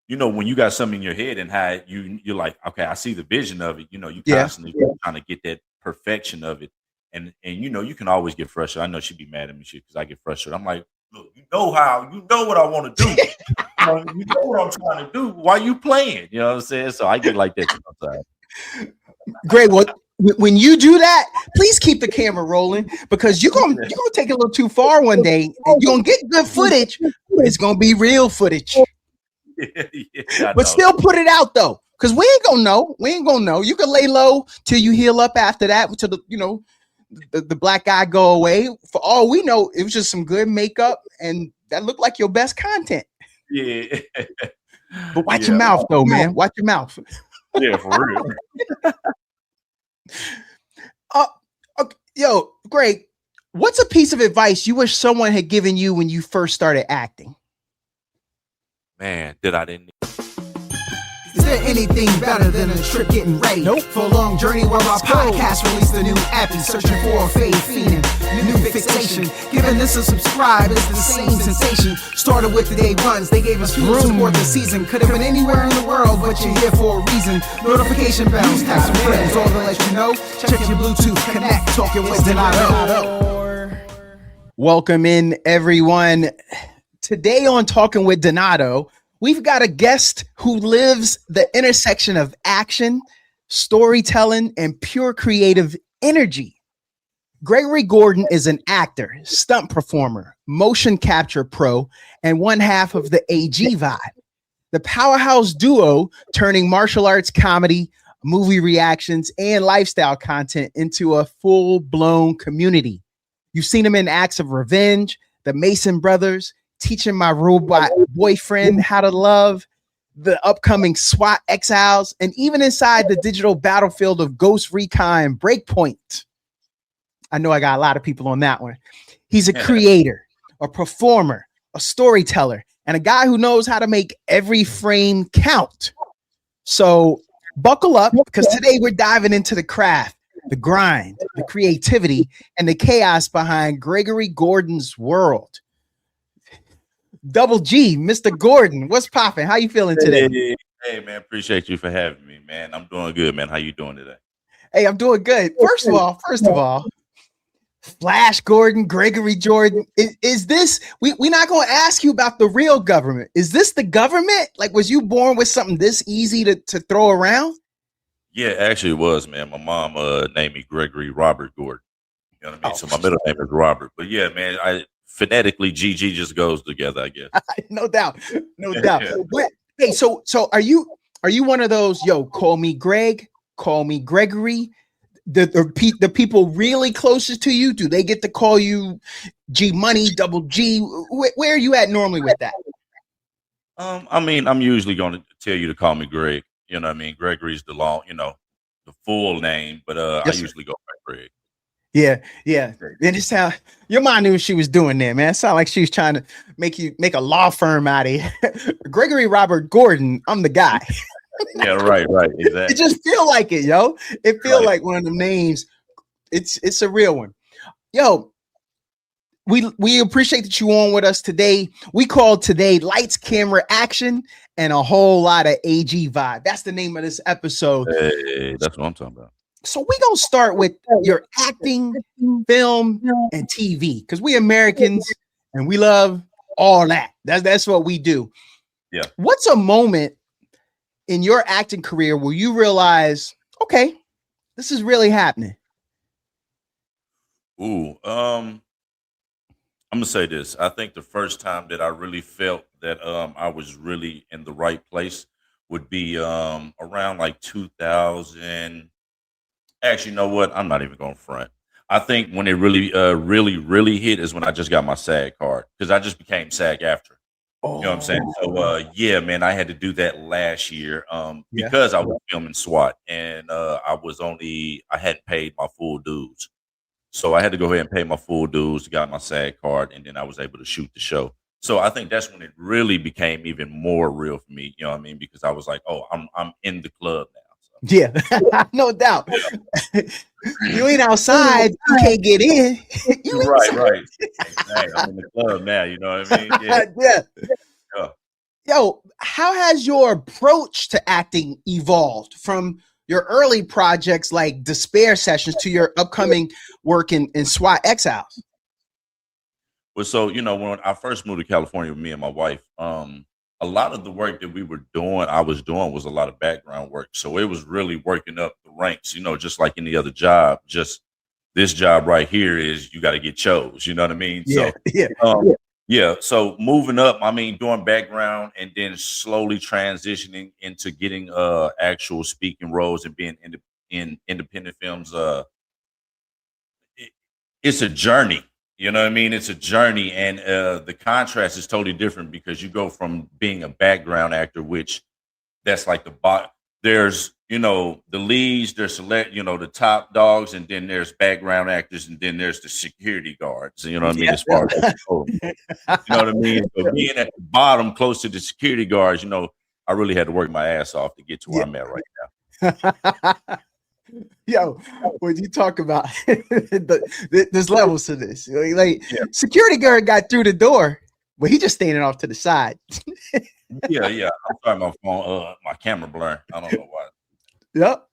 when you got something in your head and how you're like, okay, I see the vision of it. You Yeah. constantly trying to get that perfection of it, and you can always get frustrated. I know she'd be mad at me because I get frustrated. I'm like, look, you know what I want to do. You know what I'm trying to do. Why you playing? You know what I'm saying? So I get like that sometimes. Greg, when you do that, please keep the camera rolling because you're gonna take it a little too far one day, and you're gonna get good footage, but it's gonna be real footage. But still put it out though, because we ain't gonna know. We ain't gonna know. You can lay low till you heal up after that, till the black guy go away. For all we know, it was just some good makeup, and that looked like your best content. Yeah. But watch your mouth though, man. Watch your mouth. Yeah, for real. Yo, Greg, what's a piece of advice you wish someone had given you when you first started acting? Man, I didn't. Is there anything better than a trip getting ready? Nope. For a long journey where our podcast released a new epi, searching for a fade phenom, new fixation. Giving this a subscribe is the same sensation. Started with the day ones, they gave us fuel to support the season. Could have been anywhere in the world, but you're here for a reason. Notification bells, text some friends, all to let you know. Check your Bluetooth, connect, talking with Donato. Welcome in, everyone. Today on Talking with Donato, we've got a guest who lives the intersection of action, storytelling, and pure creative energy. Gregory Gordon is an actor, stunt performer, motion capture pro, and one half of the AG Vibe, the powerhouse duo turning martial arts comedy, movie reactions, and lifestyle content into a full-blown community. You've seen him in acts of Revenge, The Mason Brothers, Teaching My Robot Boyfriend How to Love, the upcoming SWAT Exiles, and even inside the digital battlefield of Ghost Recon Breakpoint. I know I got a lot of people on that one. He's a creator, a performer, a storyteller, and a guy who knows how to make every frame count. So buckle up, because today we're diving into the craft, the grind, the creativity, and the chaos behind Gregory Gordon's world. Double G, Mr. Gordon, what's popping? How you feeling today? Hey, man, appreciate you for having me, man. I'm doing good, man. How you doing today? Hey, I'm doing good. First of all, Flash Gordon, Gregory Jordan. Is this, we're not going to ask you about the real government. Is this the government? Like, was you born with something this easy to throw around? Yeah, actually it was, man. My mom named me Gregory Robert Gordon. You know what I mean? So my middle name is Robert. But yeah, man, phonetically, GG just goes together, I guess. No doubt. Hey, so are you one of those, call me Greg, call me Gregory? The people really closest to you, do they get to call you G Money, Double G? Where are you at normally with that? I mean, I'm usually going to tell you to call me Greg. You know what I mean? Gregory's the long, the full name, but Yes, I usually go by Greg. Yeah. And just how your mom knew what she was doing there, man. It sounded like she was trying to make a law firm out of you. Gregory Robert Gordon, I'm the guy. Yeah, right, exactly. It just feel like it, yo. It feel like one of them names. It's a real one. Yo, we appreciate that you on with us today. We called today Lights, Camera, Action, and a whole lot of AG Vibe. That's the name of this episode. Hey, that's what I'm talking about. So we're going to start with your acting, film, and TV, because we Americans and we love all that. That's what we do. Yeah. What's a moment in your acting career where you realize, okay, this is really happening? Ooh, I'm gonna say this. I think the first time that I really felt that I was really in the right place would be around like 2000. Actually, you know what? I'm not even going to front. I think when it really hit is when I just got my SAG card, because I just became SAG after. You know what I'm saying? So, yeah, man, I had to do that last year because I was filming SWAT, and I hadn't paid my full dues. So I had to go ahead and pay my full dues, got my SAG card, and then I was able to shoot the show. So I think that's when it really became even more real for me. You know what I mean? Because I was like, oh, I'm in the club now. Yeah, no doubt. You ain't outside, you can't get in. Right. Exactly. I'm in the club now, you know what I mean? Yeah. Yo, how has your approach to acting evolved from your early projects like Despair Sessions to your upcoming work in SWAT Exiles? Well, so when I first moved to California with me and my wife, a lot of the work that I was doing was a lot of background work. So it was really working up the ranks, just like any other job. Just this job right here is you got to get chose. You know what I mean? Yeah, So, yeah. yeah. So moving up, I mean, doing background and then slowly transitioning into getting actual speaking roles and being in independent films. It, it's a journey. You know what I mean? It's a journey, and the contrast is totally different because you go from being a background actor, which that's like the bot. There's the leads, there's the top dogs, and then there's background actors, and then there's the security guards. You know what I mean? Yeah. As far as you know what I mean. So being at the bottom, close to the security guards, I really had to work my ass off to get to where I'm at right now. Yo, when you talk about there's levels to this. Like Yeah. security guard got through the door, but he just standing off to the side. Yeah. I'm sorry, my phone, my camera blurring. I don't know why. Yep.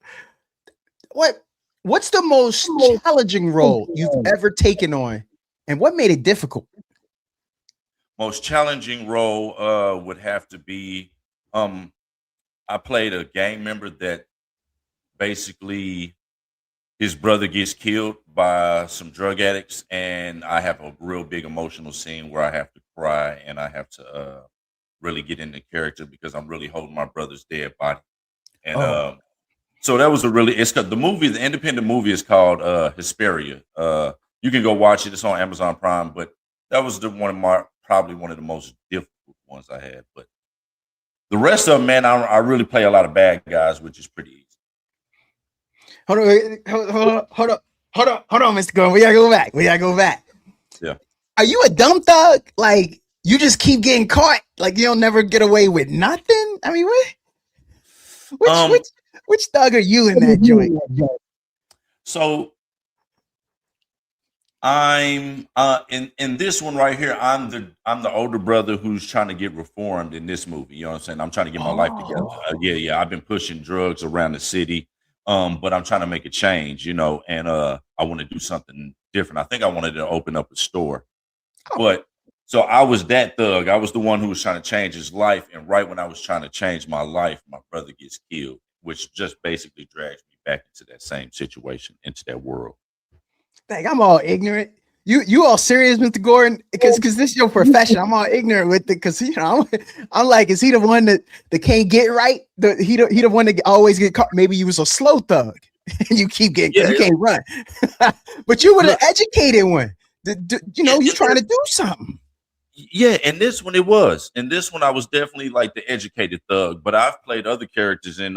What's the most challenging role you've ever taken on, and what made it difficult? Most challenging role would have to be I played a gang member that basically his brother gets killed by some drug addicts, and I have a real big emotional scene where I have to cry and I have to really get into character because I'm really holding my brother's dead body. And so that was the independent movie is called Hesperia. You can go watch it. It's on Amazon Prime, but that was probably one of the most difficult ones I had. But the rest of them, man, I really play a lot of bad guys, which is pretty easy. Hold on, Mr. Gordon. We gotta go back. Yeah. Are you a dumb thug? Like you just keep getting caught? Like you'll never get away with nothing? I mean, which thug are you in that joint? So I'm in this one right here. I'm the older brother who's trying to get reformed in this movie. You know what I'm saying? I'm trying to get my life together. Yeah. I've been pushing drugs around the city, but I'm trying to make a change. And I want to do something different. I think I wanted to open up a store, but so I was that thug. I was the one who was trying to change his life, and right when I was trying to change my life, my brother gets killed, which just basically drags me back into that same situation, into that world. Like I'm all ignorant. You all serious, Mr. Gordon? Because this is your profession. I'm all ignorant with it because I'm like, is he the one that can't get right? He the one that always get caught. Maybe you was a slow thug and you keep getting you can't run. But you were the educated one. You trying to do something. Yeah, and this one it was. And this one I was definitely like the educated thug, but I've played other characters in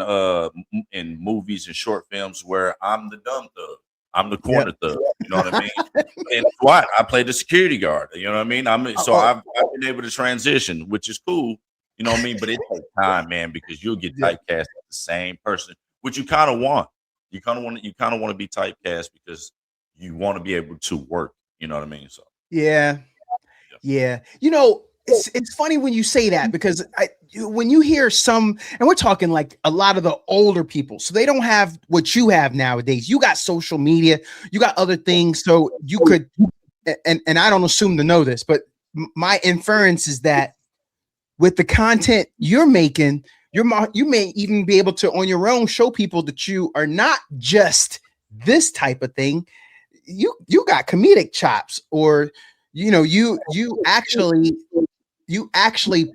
movies and short films where I'm the dumb thug. I'm the corner thug. You know what I mean? And what? I played the security guard. You know what I mean? I've been able to transition, which is cool. You know what I mean? But it takes time, man, because you'll get typecast as the same person, which you kind of want. You kind of want to be typecast because you want to be able to work. You know what I mean? So yeah. It's funny when you say that because when you hear some, and we're talking like a lot of the older people, so they don't have what you have nowadays. You got social media, you got other things, so you could, and I don't assume to know this, but my inference is that with the content you're making, you may even be able to on your own show people that you are not just this type of thing. You got comedic chops, or you actually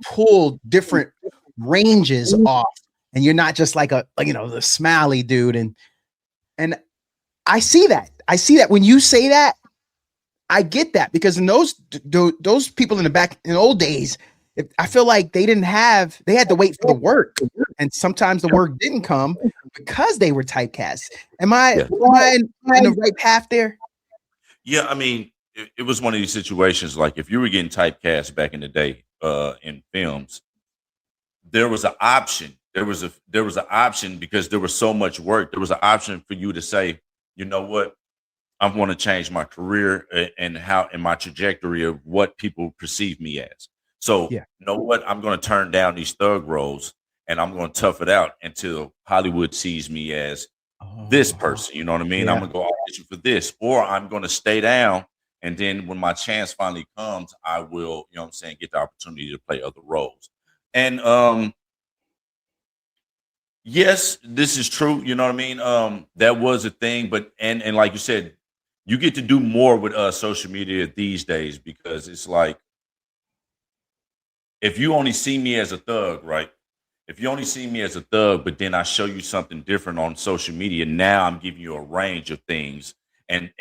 pull different ranges off, and you're not just like the smiley dude. And I see that when you say that, I get that, because in those people in the back in the old days, I feel like they had to wait for the work, and sometimes the work didn't come because they were typecast. Am I in the right path there? Yeah, I mean, it was one of these situations like if you were getting typecast back in the day in films, there was an option. There was an option because there was so much work. There was an option for you to say, you know what, I want to change my career and my trajectory of what people perceive me as. So, Yeah. you know what? I'm going to turn down these thug roles and I'm going to tough it out until Hollywood sees me as this Oh, person. You know what I mean? I'm yeah. going to go audition for this, or I'm going to stay down. And then when my chance finally comes, I will, you know what I'm saying, get the opportunity to play other roles. And yes, this is true. You know what I mean? That was a thing, but and like you said, you get to do more with social media these days because it's like if you only see me as a thug, right? If you only see me as a thug, but then I show you something different on social media, now I'm giving you a range of things. And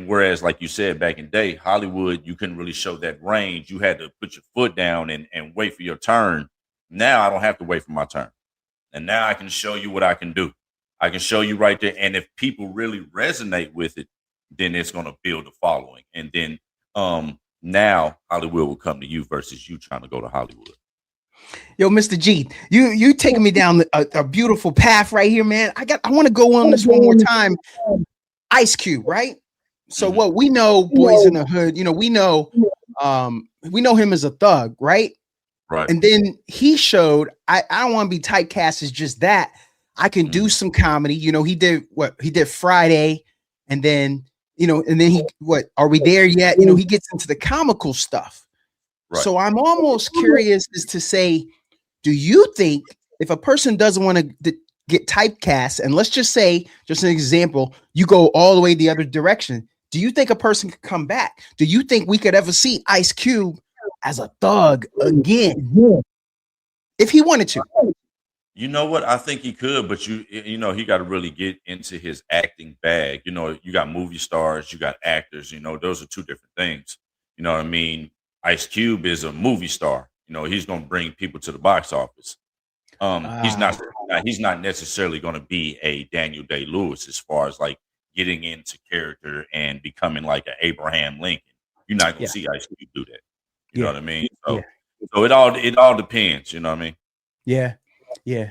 whereas, like you said back in the day, Hollywood, you couldn't really show that range. You had to put your foot down and wait for your turn. Now I don't have to wait for my turn. And now I can show you what I can do. I can show you right there. And if people really resonate with it, then it's going to build a following. And then now Hollywood will come to you versus you trying to go to Hollywood. Yo, Mr. G, you taking me down a beautiful path right here, man. I want to go on this one more time. Ice Cube, right? So Mhm. what we know, Boys in the Hood, we know him as a thug, right? Right. And then he showed I don't want to be typecast as just that. I can do some comedy. He did Friday, and then he what are we there yet? He gets into the comical stuff. Right. So I'm almost curious as to say, do you think if a person doesn't want to get typecast, and let's just say, just an example, you go all the way the other direction, do you think a person could come back? Do you think we could ever see Ice Cube as a thug again if he wanted to? You know what? I think he could, but he got to really get into his acting bag. You got movie stars, you got actors. Those are two different things. You know what I mean? Ice Cube is a movie star. He's going to bring people to the box office. He's not necessarily going to be a Daniel Day-Lewis as far as like getting into character and becoming like an Abraham Lincoln. You're not going to see Ice Cube do that. You know what I mean? So it all depends. You know what I mean? Yeah. Yeah,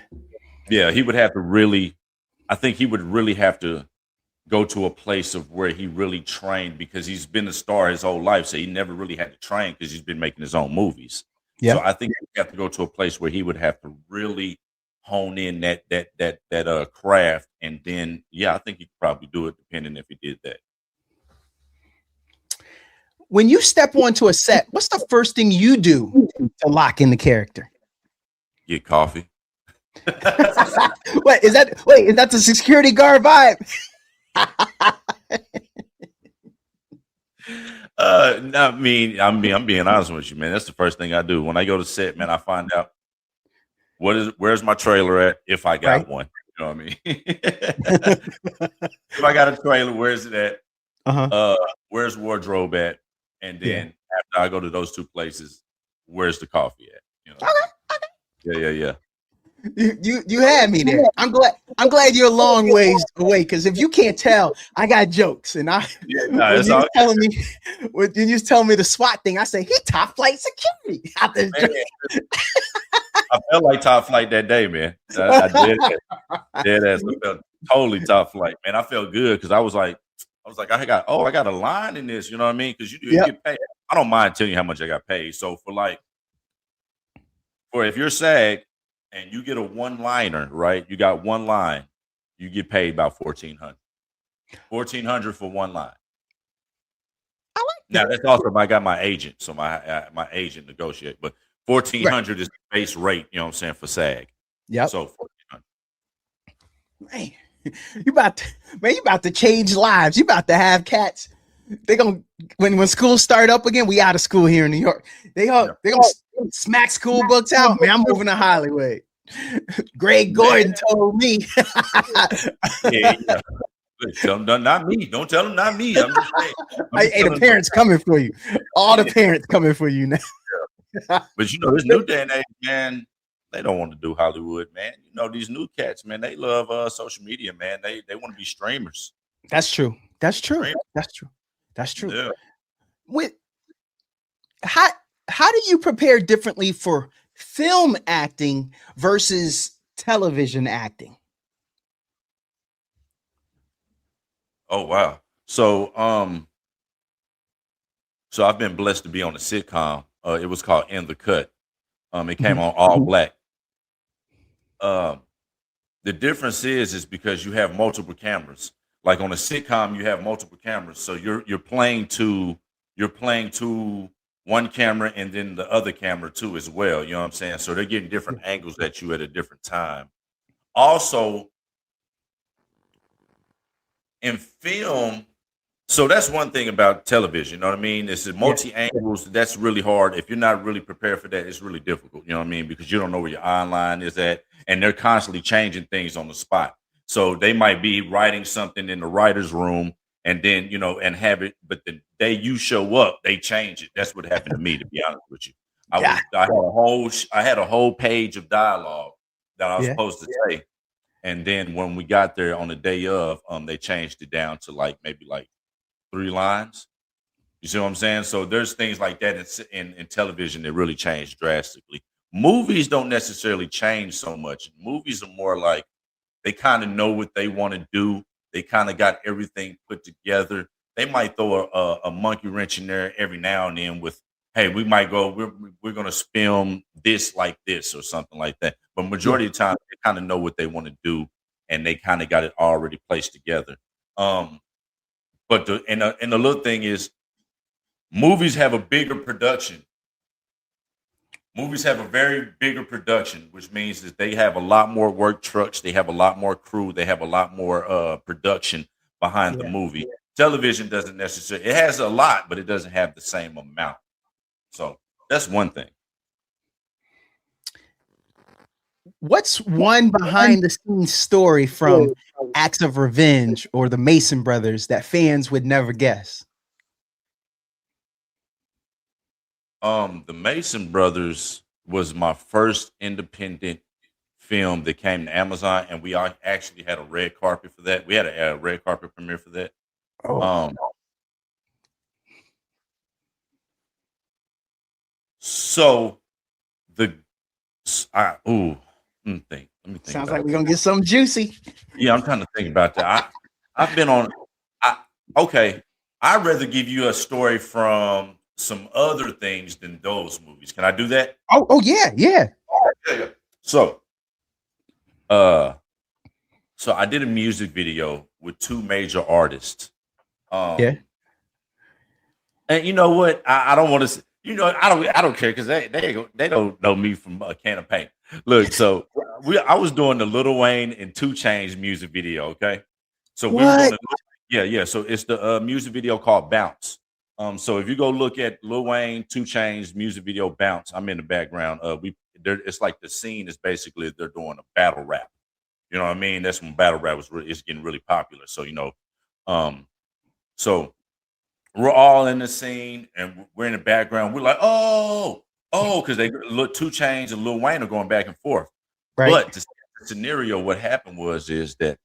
he would have to really. I think he would really have to go to a place of where he really trained because he's been a star his whole life, so he never really had to train because he's been making his own movies. Yeah. So I think he would have to go to a place where he would have to really hone in that craft, and then I think he could probably do it depending if he did that. When you step onto a set, what's the first thing you do to lock in the character? Get coffee. Wait, is that the security guard vibe? Not me. I'm being honest with you, man. That's the first thing I do when I go to set, man. I find out where's my trailer at if I got one. You know what I mean? If I got a trailer, where's it at? Where's wardrobe at? And then after I go to those two places, where's the coffee at? Yeah. You had me there. I'm glad you're a long ways away because if you can't tell, I got jokes and when you was telling me the SWAT thing, I say he top flight security. I felt like top flight that day, man. I did. I felt totally top flight, man. I felt good because I was like, I got a line in this. You know what I mean? Because you get paid. I don't mind telling you how much I got paid. So for if you're SAG and you get a one-liner, right? You got one line, you get paid about $1,400. $1,400 for one line. I like that. Now that's also I got my agent, so my agent negotiate, but $1,400 is the base rate. You know what I'm saying for SAG. Yep. So $1,400. Man, you about to change lives. You about to have cats. They gonna when school start up again. We out of school here in New York. They gonna smack school books out. Man, I'm moving to Hollywood. Greg Gordon told me. Not me. Don't tell them not me. I'm just saying. Hey, the parents coming for you. All the parents coming for you now. But this new day and age, man, they don't want to do Hollywood, man. These new cats, man, they love social media, man. They want to be streamers. That's true. Streamers. That's true. Yeah. With how do you prepare differently for film acting versus television acting? Oh wow. So I've been blessed to be on a sitcom It was called In the Cut. It came on all black. Um, the difference is because you have multiple cameras. Like on a sitcom, you have multiple cameras, so you're playing to one camera and then the other camera too as well. You know what I'm saying? So they're getting different angles at you at a different time. Also, in film, so that's one thing about television. You know what I mean? It's multi angles. That's really hard. If you're not really prepared for that, it's really difficult. You know what I mean? Because you don't know where your eye line is at, and they're constantly changing things on the spot. So they might be writing something in the writer's room, and then and have it. But the day you show up, they change it. That's what happened to me. To be honest with you, I had a whole page of dialogue that I was supposed to say, and then when we got there on the day of, they changed it down to maybe 3 lines. You see what I'm saying? So there's things like that in television that really change drastically. Movies don't necessarily change so much. Movies are more like they kind of know what they want to do. They kind of got everything put together. They might throw a monkey wrench in there every now and then with, hey, we might go, we're going to film this like this or something like that. But majority of the time, they kind of know what they want to do, and they kind of got it already placed together. But the little thing is, movies have a bigger production. Movies have a very bigger production, which means that they have a lot more work trucks, they have a lot more crew, they have a lot more production behind the movie. Television doesn't necessarily. It has a lot, but it doesn't have the same amount. So that's one thing. What's one behind the scenes story from Acts of Revenge or the Mason Brothers that fans would never guess? The Mason Brothers was my first independent film that came to Amazon, and we actually had a red carpet for that. We had a red carpet premiere for that. So let me think. Sounds like we're gonna get something juicy. Yeah, I'm trying to think about that. I've been on. Okay, I'd rather give you a story from some other things than those movies. Can I do that? Oh yeah. Yeah. So, so I did a music video with 2 major artists. And you know what? I don't want to. I don't care because they don't know me from a can of paint. Look, so I was doing the Lil Wayne and 2 Chainz music video. Okay, so we were doing yeah. So it's the music video called Bounce. So if you go look at Lil Wayne, 2 Chainz music video Bounce, I'm in the background. It's like the scene is basically they're doing a battle rap. You know what I mean? That's when battle rap it's getting really popular. So so we're all in the scene and we're in the background. We're like, because they look 2 Chainz and Lil Wayne are going back and forth. Right. But the scenario, what happened is that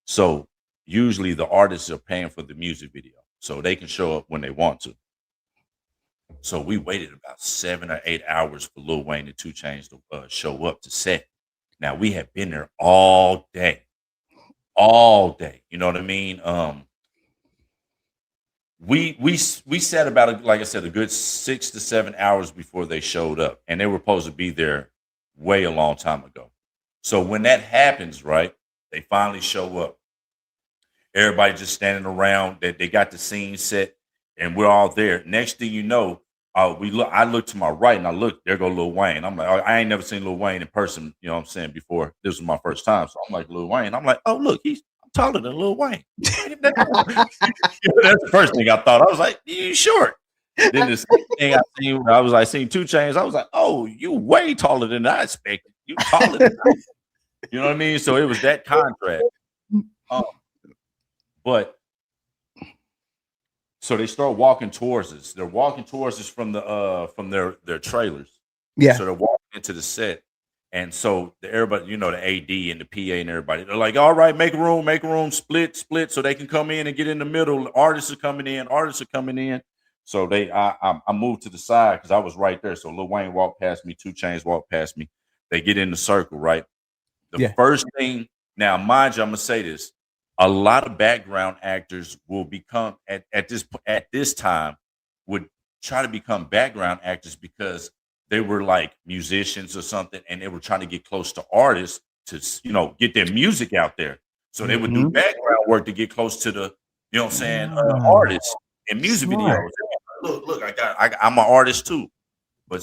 so usually the artists are paying for the music video, so they can show up when they want to. So we waited about 7 or 8 hours for Lil Wayne and 2 Chainz to show up to set. Now we had been there all day. You know what I mean? We sat about, like I said, a good 6 to 7 hours before they showed up, and they were supposed to be there way a long time ago. So when that happens, right, they finally show up. Everybody just standing around. They got the scene set, and we're all there. Next thing you know, I look to my right, and there go Lil Wayne. I'm like, I ain't never seen Lil Wayne in person, you know what I'm saying, before. This was my first time. So I'm like, Lil Wayne. I'm like, oh, look, I'm taller than Lil Wayne. That's the first thing I thought. I was like, you short. Then the second thing I seen 2 Chainz. I was like, oh, you way taller than I expected. You taller than I. You know what I mean? So it was that contrast. But so they start walking towards us. They're walking towards us from their trailers. Yeah. So they're walking into the set. And so everybody, the AD and the PA and everybody, they're like, all right, make room, split, so they can come in and get in the middle. Artists are coming in. So I moved to the side because I was right there. So Lil Wayne walked past me, 2 Chainz walked past me. They get in the circle, right? The first thing, now mind you, I'm gonna say this. A lot of background actors will become at this time would try to become background actors because they were like musicians or something, and they were trying to get close to artists to, get their music out there. So they would do background work to get close to the, you know what I'm saying, artists and music Smart. videos. Look, I'm an artist too. But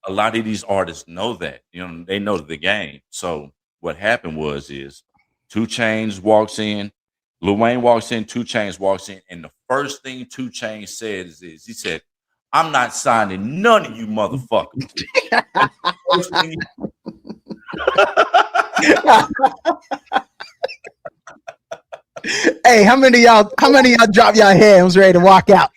a lot of these artists know that, they know the game. So what happened is 2 Chainz walks in, Lil Wayne walks in, 2 Chainz walks in, and the first thing 2 Chainz says is he said, "I'm not signing none of you motherfuckers." Hey, how many of y'all drop your hands ready to walk out?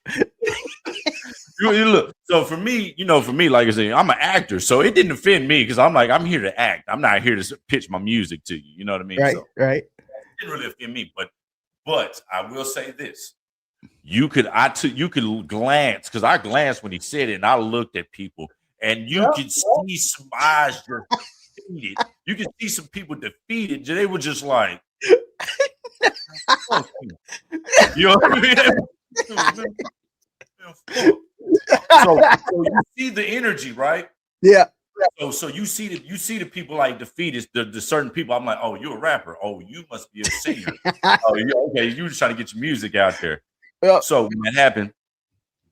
You look. So for me, like I said, I'm an actor, so it didn't offend me because I'm like, I'm here to act. I'm not here to pitch my music to you. You know what I mean? Right, so right. It didn't really offend me, but I will say this: you could glance, because I glanced when he said it, and I looked at people, and you could see some eyes just defeated. You could see some people defeated. They were just like, you know what I mean? So you see the energy, right? Yeah. So you see the people like defeated, the certain people. I'm like, oh, you're a rapper. Oh, you must be a singer. Oh, okay. You just trying to get your music out there. Yeah. So when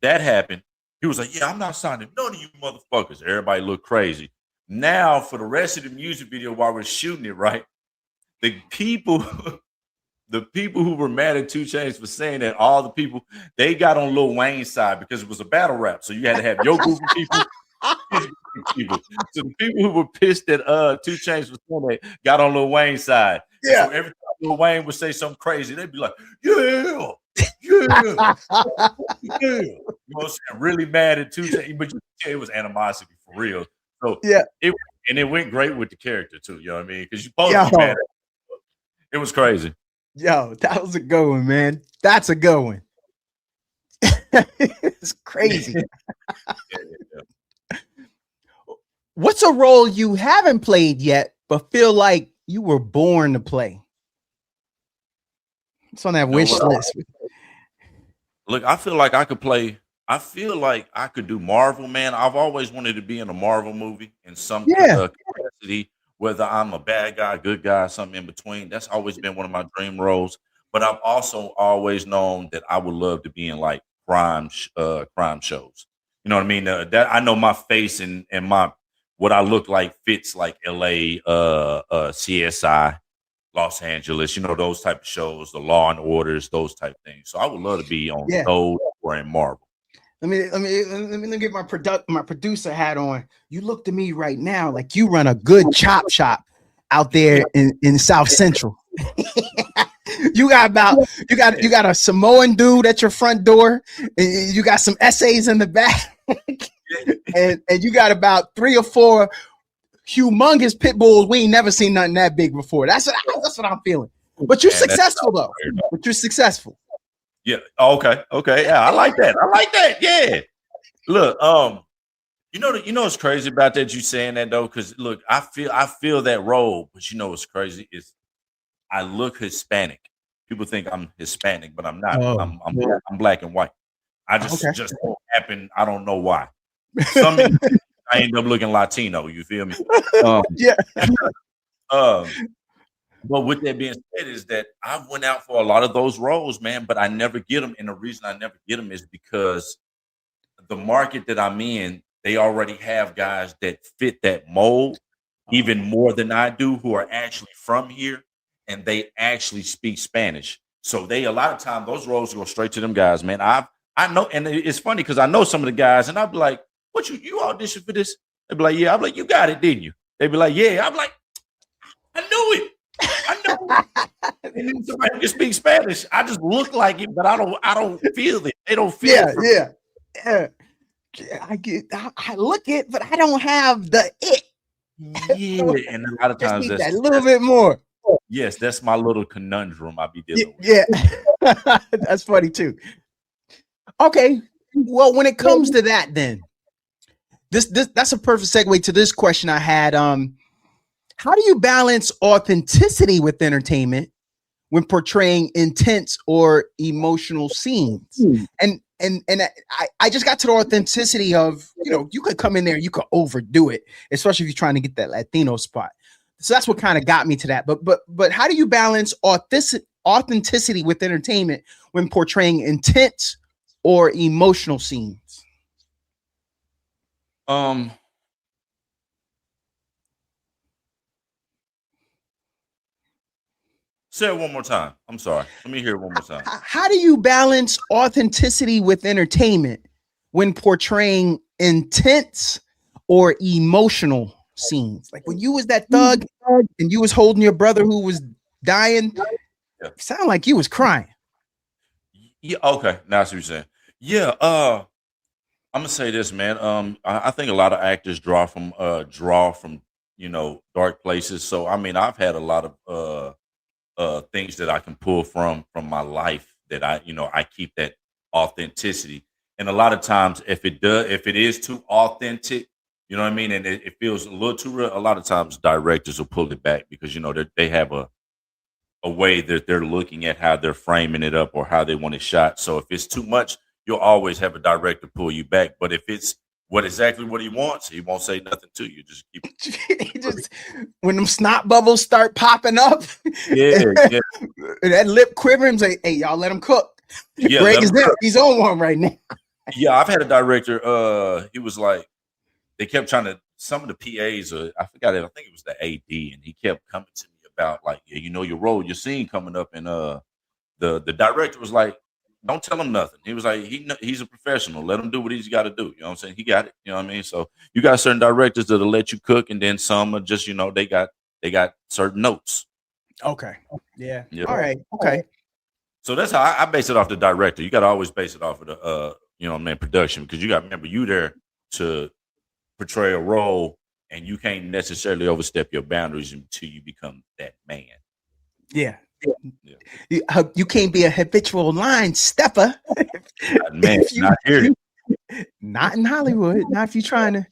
that happened. He was like, yeah, I'm not signing none of you motherfuckers. Everybody looked crazy. Now for the rest of the music video while we're shooting it, right? The people who were mad at 2 Chainz for saying that, all the people, they got on Lil Wayne's side because it was a battle rap. So you had to have your group of people, his group of people. So the people who were pissed that 2 Chainz was saying that got on Lil Wayne's side. Yeah. So every time Lil Wayne would say something crazy, they'd be like, yeah. You know what I'm saying? Really mad at 2 Chainz, but you could tell it was animosity for real. So yeah, it went great with the character too. You know what I mean? Because you supposed to be mad at it. It was crazy. Yo, that was a good one, man. That's a good one. It's crazy. What's a role you haven't played yet, but feel like you were born to play? It's on that wish list. Look, I feel like I could play. I feel like I could do Marvel, man. I've always wanted to be in a Marvel movie in some capacity, whether I'm a bad guy, good guy, something in between. That's always been one of my dream roles. But I've also always known that I would love to be in like crime shows. You know what I mean? That I know my face and my what I look like fits like LA, CSI, Los Angeles. Those type of shows, the Law and Orders, those type of things. So I would love to be on those or in Marvel. Let me get my producer hat on. You look to me right now like you run a good chop shop out there in South Central. You got a Samoan dude at your front door, and you got some essays in the back, and you got about 3 or 4 humongous pit bulls. We ain't never seen nothing that big before. That's what I'm feeling. But you're successful though. But you're successful. Yeah. Okay. Yeah, I like that. Yeah. Look, what's crazy about that? You saying that though, because look, I feel that role, but what's crazy is I look Hispanic. People think I'm Hispanic, but I'm not. I'm black and white. I just don't happen. I don't know why. I end up looking Latino. You feel me? Yeah. But with that being said, is that I went out for a lot of those roles, man, but I never get them. And the reason I never get them is because the market that I'm in, they already have guys that fit that mold even more than I do, who are actually from here and they actually speak Spanish. So a lot of time those roles go straight to them guys, man. I know, and it's funny because I know some of the guys, and I'll be like, "What you auditioned for this?" They'd be like, "Yeah." I'm like, "You got it, didn't you?" They'd be like, "Yeah." I'm like, "I knew it." And then somebody can speak Spanish. I just look like it, but I don't feel it. They don't feel it. Yeah. I look it, but I don't have the it. Yeah, and a lot of times that's a little bit more. Yes, that's my little conundrum I be dealing with. Yeah. That's funny too. Okay. Well, when it comes to that, then that's a perfect segue to this question I had. How do you balance authenticity with entertainment when portraying intense or emotional scenes? And I just got to the authenticity of, you could come in there, you could overdo it, especially if you're trying to get that Latino spot. So that's what kind of got me to that. But how do you balance authenticity with entertainment when portraying intense or emotional scenes? Say it one more time. I'm sorry. Let me hear it one more time. How do you balance authenticity with entertainment when portraying intense or emotional scenes? Like when you was that thug and you was holding your brother who was dying, sound like you was crying. Yeah. Okay. Now I see what you're saying. Yeah. I'm gonna say this, man. I think a lot of actors draw from dark places. So I mean, I've had a lot of things that I can pull from my life that I keep that authenticity. And a lot of times, if it is too authentic, you know what I mean, and it feels a little too real, a lot of times directors will pull it back because they have a way that they're looking at how they're framing it up or how they want it shot. So if it's too much, you'll always have a director pull you back. But if it's exactly what he wants, he won't say nothing to you. Just keep just when them snot bubbles start popping up, yeah. that lip quivering, say, hey, y'all let him cook. Yeah, Greg is there. He's on one right now. Yeah, I've had a director, he was like, they kept trying to, some of the PAs, I forgot it, I think it was the AD, and he kept coming to me about like, yeah, your role, your scene coming up, and the director was like, don't tell him nothing. He was like, he's a professional. Let him do what he's got to do. You know what I'm saying? He got it. You know what I mean? So you got certain directors that'll let you cook, and then some are just, they got certain notes. Okay. Yeah. All right. Okay. So that's how I base it off the director. You got to always base it off of the production, because you got to remember you there to portray a role, and you can't necessarily overstep your boundaries until you become that man. Yeah. You can't be a habitual line stepper. Man, not here. Not in Hollywood. Not if you're trying to.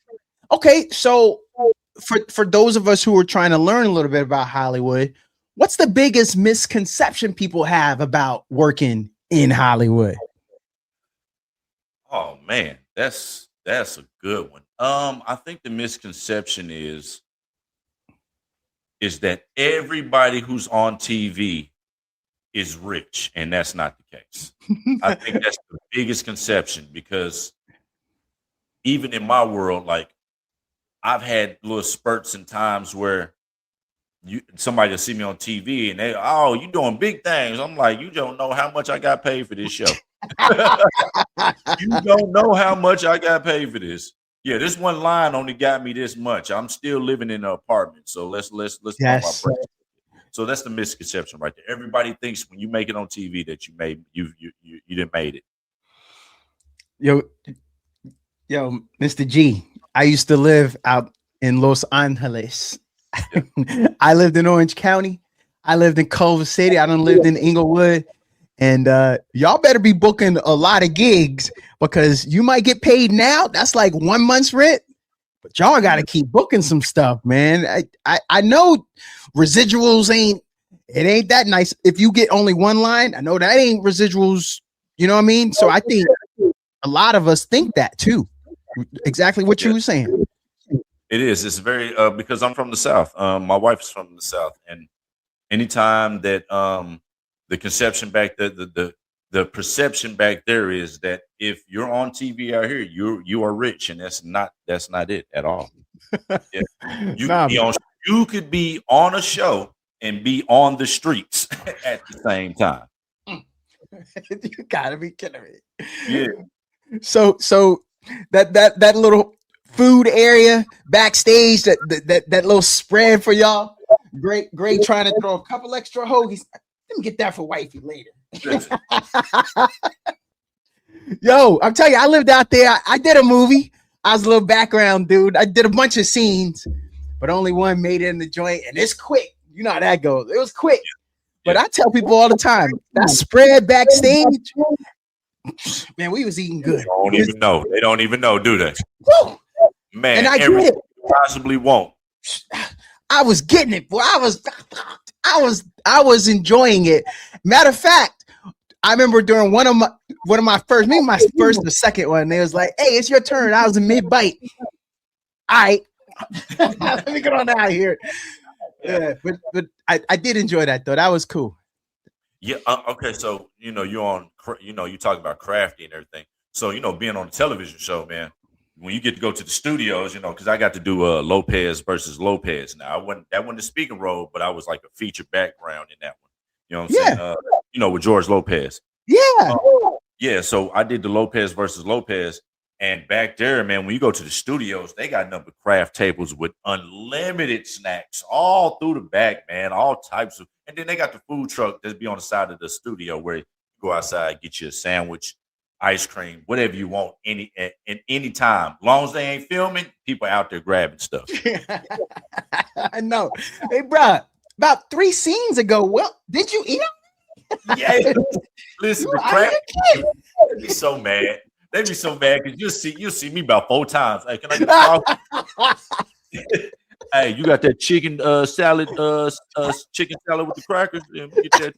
Okay, so for those of us who are trying to learn a little bit about Hollywood, what's the biggest misconception people have about working in Hollywood? Oh man, that's a good one. I think the misconception is that everybody who's on TV is rich, and that's not the case. I think that's the biggest conception, because even in my world, like, I've had little spurts and times where somebody will see me on TV and you doing big things. I'm like, you don't know how much I got paid for this show. You don't know how much I got paid for this. Yeah, this one line only got me this much. I'm still living in an apartment, so let's yes. So that's the misconception right there. Everybody thinks when you make it on TV that you didn't made it. Yo, Mr. G, I used to live out in Los Angeles. Yeah. I lived in Orange County. I lived in Culver City. I done lived in Inglewood. And y'all better be booking a lot of gigs, because you might get paid now. That's like 1 month's rent. But y'all got to keep booking some stuff, man. I know residuals ain't that nice. If you get only one line, I know that ain't residuals. You know what I mean? So I think a lot of us think that too. Exactly what you were saying. It is. It's very because I'm from the South. My wife is from the South, and anytime that the conception back the perception back there is that if you're on TV out here, you are rich, and that's not it at all. Yeah. You could be on a show and be on the streets at the same time. You gotta be kidding me. Yeah. So that little food area backstage, that little spread for y'all. Great trying to throw a couple extra hoagies. Let me get that for wifey later. Yo, I'm telling you, I lived out there. I did a movie. I was a little background dude. I did a bunch of scenes, but only one made it in the joint, and it's quick. You know how that goes. It was quick. But I tell people all the time, that spread backstage, man, we was eating good. They don't even know, do they? Woo! Man, and I get it. Possibly won't. I was getting it, boy. I was enjoying it. Matter of fact, I remember during one of my first, maybe my first or second one, they was like, "Hey, it's your turn." I was in mid bite. All right, let me get on out of here. Yeah, but I did enjoy that though. That was cool. Yeah. Okay. So you're on. You talk about crafty and everything. So being on a television show, man. When you get to go to the studios, because I got to do Lopez versus Lopez. Now that wasn't the speaking role, but I was like a featured background in that one. You know what I'm saying? Yeah, With George Lopez. yeah. Yeah, so I did the Lopez versus Lopez, and back there, man, when you go to the studios, they got number craft tables with unlimited snacks all through the back, man, all types of, and then they got the food truck that be on the side of the studio where you go outside, get you a sandwich, ice cream, whatever you want, any time, as long as they ain't filming, people out there grabbing stuff. I know. Hey, bro, about 3 scenes ago, well, did you eat them? Yeah, listen, the Are craft, you they be so mad. They be so mad because you'll see me about 4 times. Hey, can I get a coffee? Hey, you got that chicken salad, chicken salad with the crackers? Yeah, get that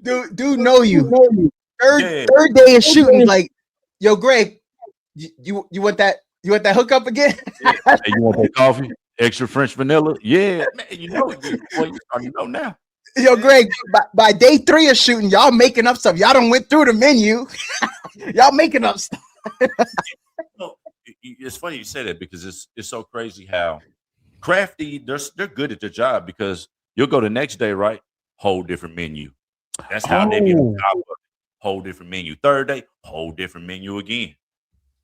kidding? Dude, know you. Yeah. Third day of shooting, like, yo, Greg, you want that? You want that hookup again? Hey, you want that coffee? Extra French vanilla? Yeah, man. You know it. Boy, you already know now. Yo, Greg, by day 3 of shooting, y'all making up stuff. Y'all done went through the menu. Y'all making up stuff. It's funny you say that because it's so crazy how crafty they're good at their job because you'll go the next day, right? Whole different menu. That's how they get on top of it. Whole different menu. Third day, whole different menu again.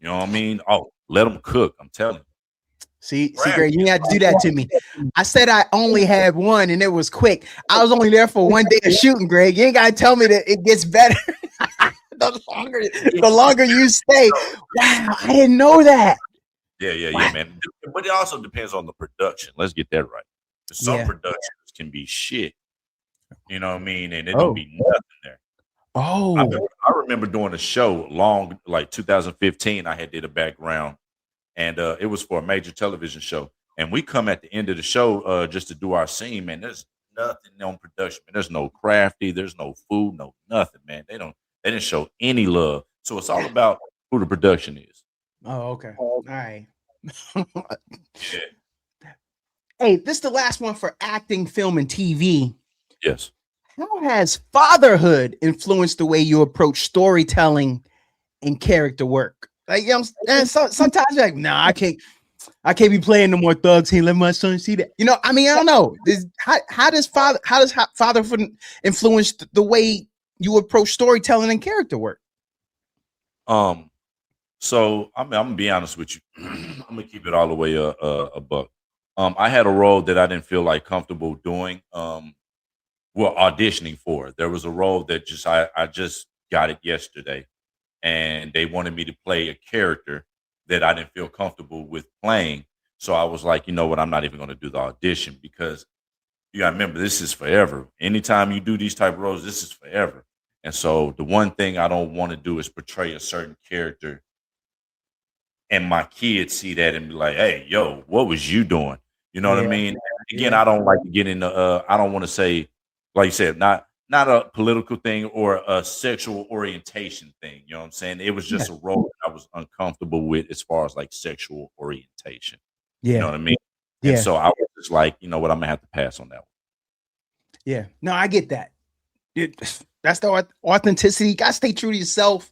You know what I mean? Oh, let them cook. I'm telling you. See, Greg, you didn't have to do that to me. I said I only had one, and it was quick. I was only there for 1 day of shooting, Greg. You ain't gotta tell me that it gets better the longer you stay. Wow, I didn't know that. Yeah, man. But it also depends on the production. Let's get that right. Some productions can be shit. You know what I mean? And it don't be nothing there. Oh, I remember doing a show like 2015. I had did a background, and it was for a major television show. And we come at the end of the show just to do our scene, man. There's nothing on production, man. There's no crafty, there's no food, no nothing, man. They didn't show any love. So it's all about who the production is. Oh, okay. All right. Hey, this is the last one for acting, film, and TV. Yes. How has fatherhood influenced the way you approach storytelling and character work? Like, and sometimes you're like, nah, I can't be playing no more thugs. Can't let my son see that. I mean, I don't know. How does fatherhood influence the way you approach storytelling and character work? So I'm gonna be honest with you. I'm gonna keep it all the way a buck. I had a role that I didn't feel like comfortable doing. Auditioning for. There was a role that I just got it yesterday, and they wanted me to play a character that I didn't feel comfortable with playing. So I was like, you know what? I'm not even going to do the audition because you got to remember this is forever. Anytime you do these type of roles, this is forever. And so the one thing I don't want to do is portray a certain character, and my kids see that and be like, "Hey, yo, what was you doing?" You know what I mean? Again, I don't like to get into. I don't want to say, like you said, not a political thing or a sexual orientation thing. You know what I'm saying? It was just a role that I was uncomfortable with as far as like sexual orientation. Yeah. You know what I mean? And so I was just like, you know what, I'm gonna have to pass on that one. Yeah. No, I get that. That's the authenticity. You gotta stay true to yourself.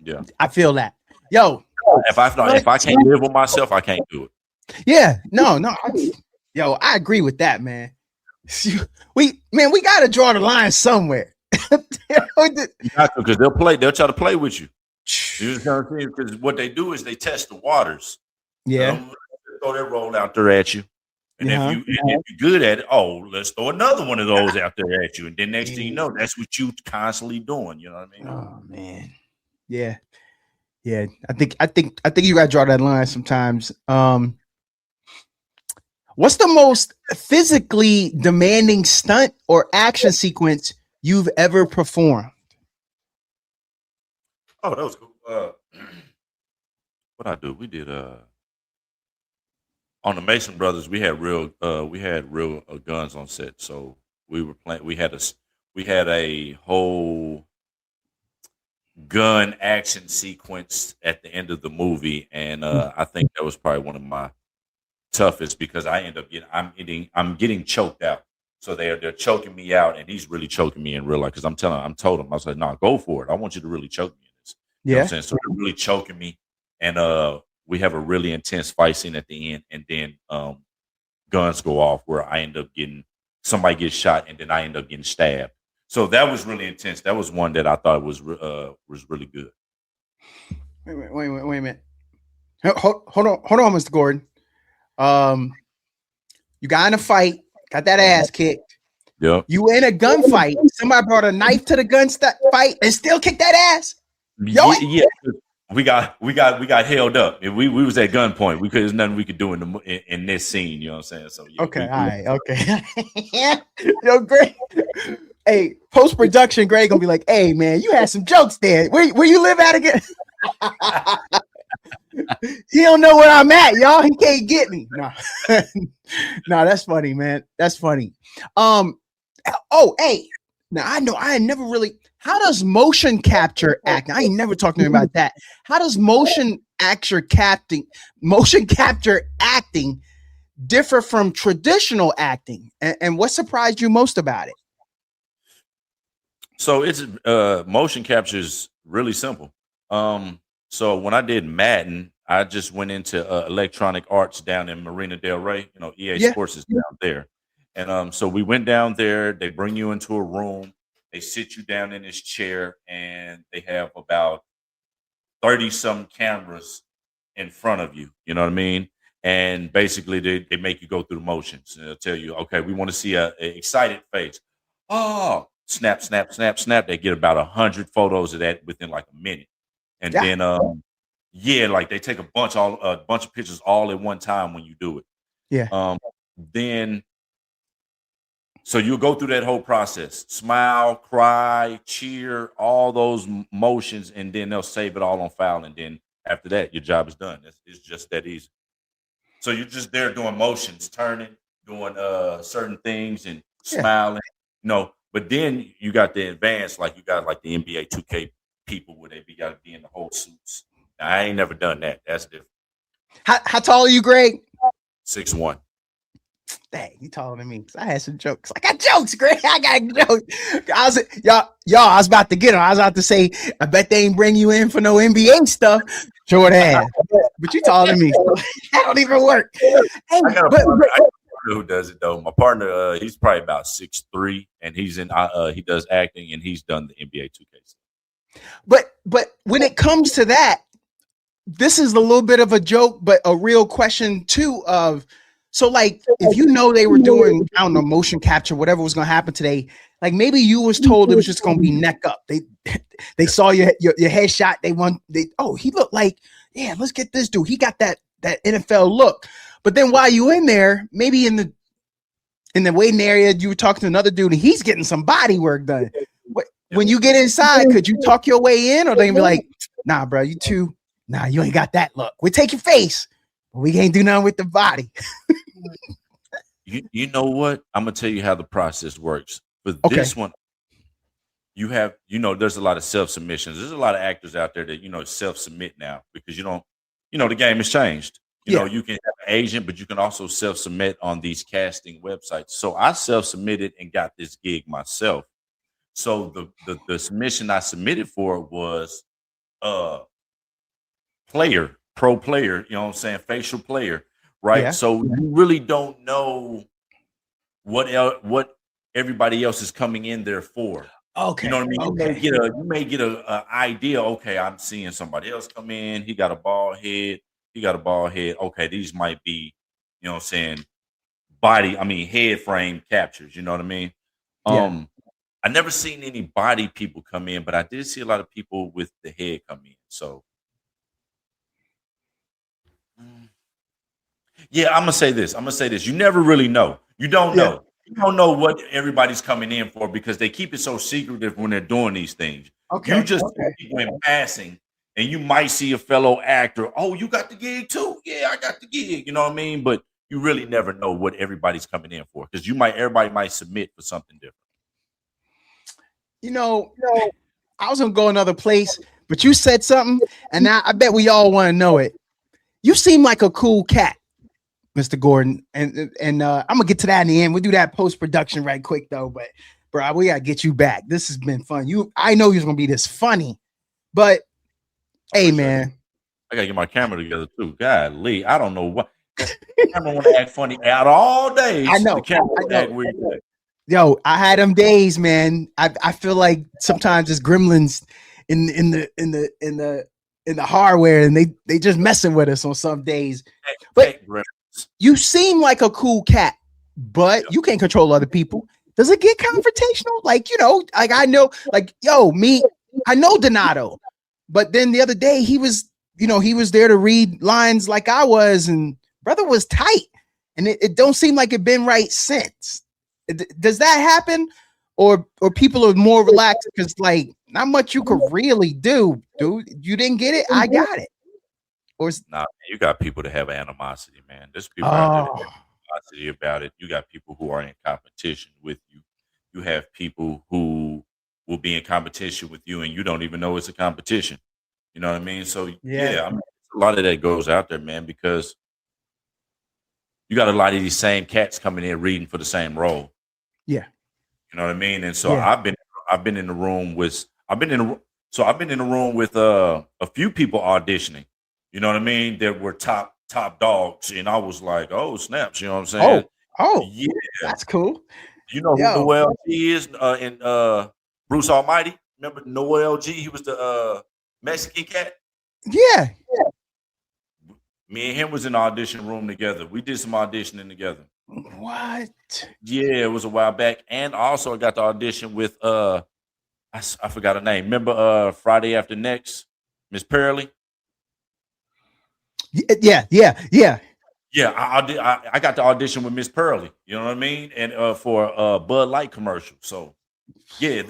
Yeah. I feel that. Yo. If I can't live with myself, I can't do it. Yeah. No. I agree with that, man. We gotta draw the line somewhere. Because they'll try to play with you. You know what I'm saying? Because what they do is they test the waters. Yeah. Throw that roll out there at you. And if you're good at it, let's throw another one of those out there at you. And then next thing you know, that's what you constantly doing. You know what I mean? Oh man. Yeah. Yeah. I think you gotta draw that line sometimes. What's the most physically demanding stunt or action sequence you've ever performed? Oh, that was cool. What I do? We did on the Mason Brothers. We had real guns on set. So We were playing. We had a whole gun action sequence at the end of the movie, and I think that was probably one of my toughest because I end up I'm getting choked out. So they're choking me out, and he's really choking me in real life because I'm told him I was like, no, go for it. I want you to really choke me in this. You know what I'm Yeah. saying? So they're really choking me, and we have a really intense fight scene at the end, and then guns go off where I end up getting somebody gets shot, and then I end up getting stabbed. So that was really intense. That was one that I thought was really good. Wait a minute. Hold on, Mr. Gordon. You got in a fight, got that ass kicked. Yep. You in a gunfight. Somebody brought a knife to the gun fight and still kicked that ass. Yeah. We got held up. If we was at gunpoint, there's nothing we could do in this scene. You know what I'm saying? So yeah, okay, all right, okay. Yo, Greg. Hey, post production, Greg gonna be like, "Hey, man, you had some jokes there. Where you live at again?" He don't know where I'm at, y'all. He can't get me. No, no, that's funny, man. That's funny. Oh, hey. Now I know I never really. How does motion capture acting? I ain't never talked to him about that. How does motion capture acting differ from traditional acting? And what surprised you most about it? So it's motion capture is really simple. So when I did Madden, I just went into Electronic Arts down in Marina Del Rey. You know, EA Sports is down there, and so we went down there. They bring you into a room. They sit you down in this chair, and they have about 30-some cameras in front of you. You know what I mean? And basically, they make you go through the motions. And they'll tell you, okay, we want to see a excited face. Oh, snap, snap, snap, snap. They get about 100 photos of that within like a minute. And then, like they take a bunch of pictures all at one time when you do it. Yeah. Then, so you'll go through that whole process: smile, cry, cheer, all those motions, and then they'll save it all on file. And then after that, your job is done. It's just that easy. So you're just there doing motions, turning, doing certain things, and smiling. But then you got the advanced, like you got like the NBA 2K people where they got to be in the whole suits. Now, I ain't never done that. That's different. How tall are you, Greg? 6'1". Dang, you taller than me. I had some jokes. I got jokes, Greg. I got jokes. I was about to get them. I was about to say, I bet they ain't bring you in for no NBA stuff. Short ass. But you taller than me. So that don't even work. Hey, I got a partner who does it though. My partner, he's probably about 6'3", and he's in. He does acting, and he's done the NBA 2K. But when it comes to that, this is a little bit of a joke, but a real question too. So like, if you know they were doing, I don't know, motion capture, whatever was going to happen today, like maybe you was told it was just going to be neck up. They saw your headshot. He looked like, yeah, let's get this dude. He got that NFL look. But then while you in there, maybe in the waiting area, you were talking to another dude and he's getting some body work done. When you get inside, could you talk your way in, or they be like, nah, bro, you ain't got that look. We take your face, but we can't do nothing with the body. You know what? I'm gonna tell you how the process works. For this one, you have, there's a lot of self-submissions. There's a lot of actors out there that, self-submit now because the game has changed. You know, you can have an agent, but you can also self-submit on these casting websites. So I self-submitted and got this gig myself. So the submission I submitted for was pro player, you know what I'm saying, facial player, right? Yeah. So you really don't know what everybody else is coming in there for. Okay. You know what I mean? Okay. You may get a idea, okay, I'm seeing somebody else come in, he got a bald head. Okay, these might be, you know what I'm saying, head frame captures, you know what I mean? I never seen any body people come in, but I did see a lot of people with the head come in. So, yeah, I'm gonna say this. You never really know. You don't know. You don't know what everybody's coming in for because they keep it so secretive when they're doing these things. Okay. You just see people in passing, and you might see a fellow actor. Oh, you got the gig too? Yeah, I got the gig. You know what I mean? But you really never know what everybody's coming in for because everybody might submit for something different. You know, I was gonna go another place, but you said something, and now I bet we all want to know it. You seem like a cool cat, Mr. Gordon, and I'm gonna get to that in the end. We'll do that post production right quick though, but bro, we gotta get you back. This has been fun. I know you're gonna be this funny, but hey, man, I gotta get my camera together too. God, Lee, I don't know what. The camera want to act funny out all days. I know. The camera act weird. Yo, I had them days, man. I feel like sometimes it's gremlins in the hardware, and they just messing with us on some days. But you seem like a cool cat, but you can't control other people. Does it get confrontational? Like, like I know, like, I know Donato, but then the other day he was there to read lines like I was, and brother was tight, and it don't seem like it been right since. Does that happen, or people are more relaxed because like not much you could really do, dude? You didn't get it, I got it. Or nah, you got people that have animosity, man. There's people out there that have animosity about it. You got people who are in competition with you. You have people who will be in competition with you, and you don't even know it's a competition. You know what I mean? So yeah, I mean, a lot of that goes out there, man, because you got a lot of these same cats coming in reading for the same role. Yeah. You know what I mean? And so I've been in the room with a few people auditioning. You know what I mean? That were top dogs, and I was like, oh snaps, you know what I'm saying? Oh, yeah, that's cool. You know who Noel G is in Bruce Almighty? Remember Noel G? He was the Mexican cat. Yeah. Me and him was in the audition room together. We did some auditioning together. What? Yeah, it was a while back. And also I got to audition with I forgot her name. Remember Friday After Next, Miss Pearly? Yeah. Yeah, I got to audition with Miss Pearly. You know what I mean? And for a Bud Light commercial. So yeah,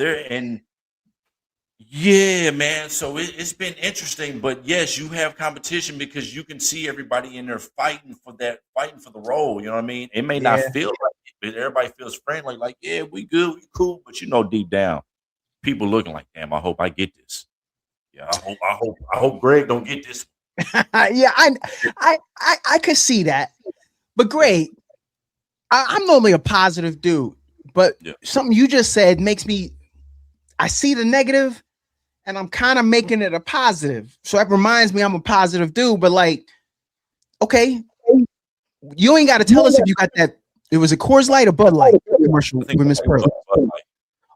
yeah, man. So it's been interesting, but yes, you have competition because you can see everybody in there fighting for the role. You know what I mean? It may not feel like it, but everybody feels friendly. Like, yeah, we good, we cool, but deep down, people looking like, damn, I hope I get this. Yeah, I hope Greg don't get this. Yeah, I could see that, but Greg, I'm normally a positive dude, but something you just said makes me. I see the negative, and I'm kind of making it a positive. So it reminds me I'm a positive dude, but like, okay, you ain't got to tell us if you got that. It was a Coors Light or Bud Light commercial with Miss Pearl.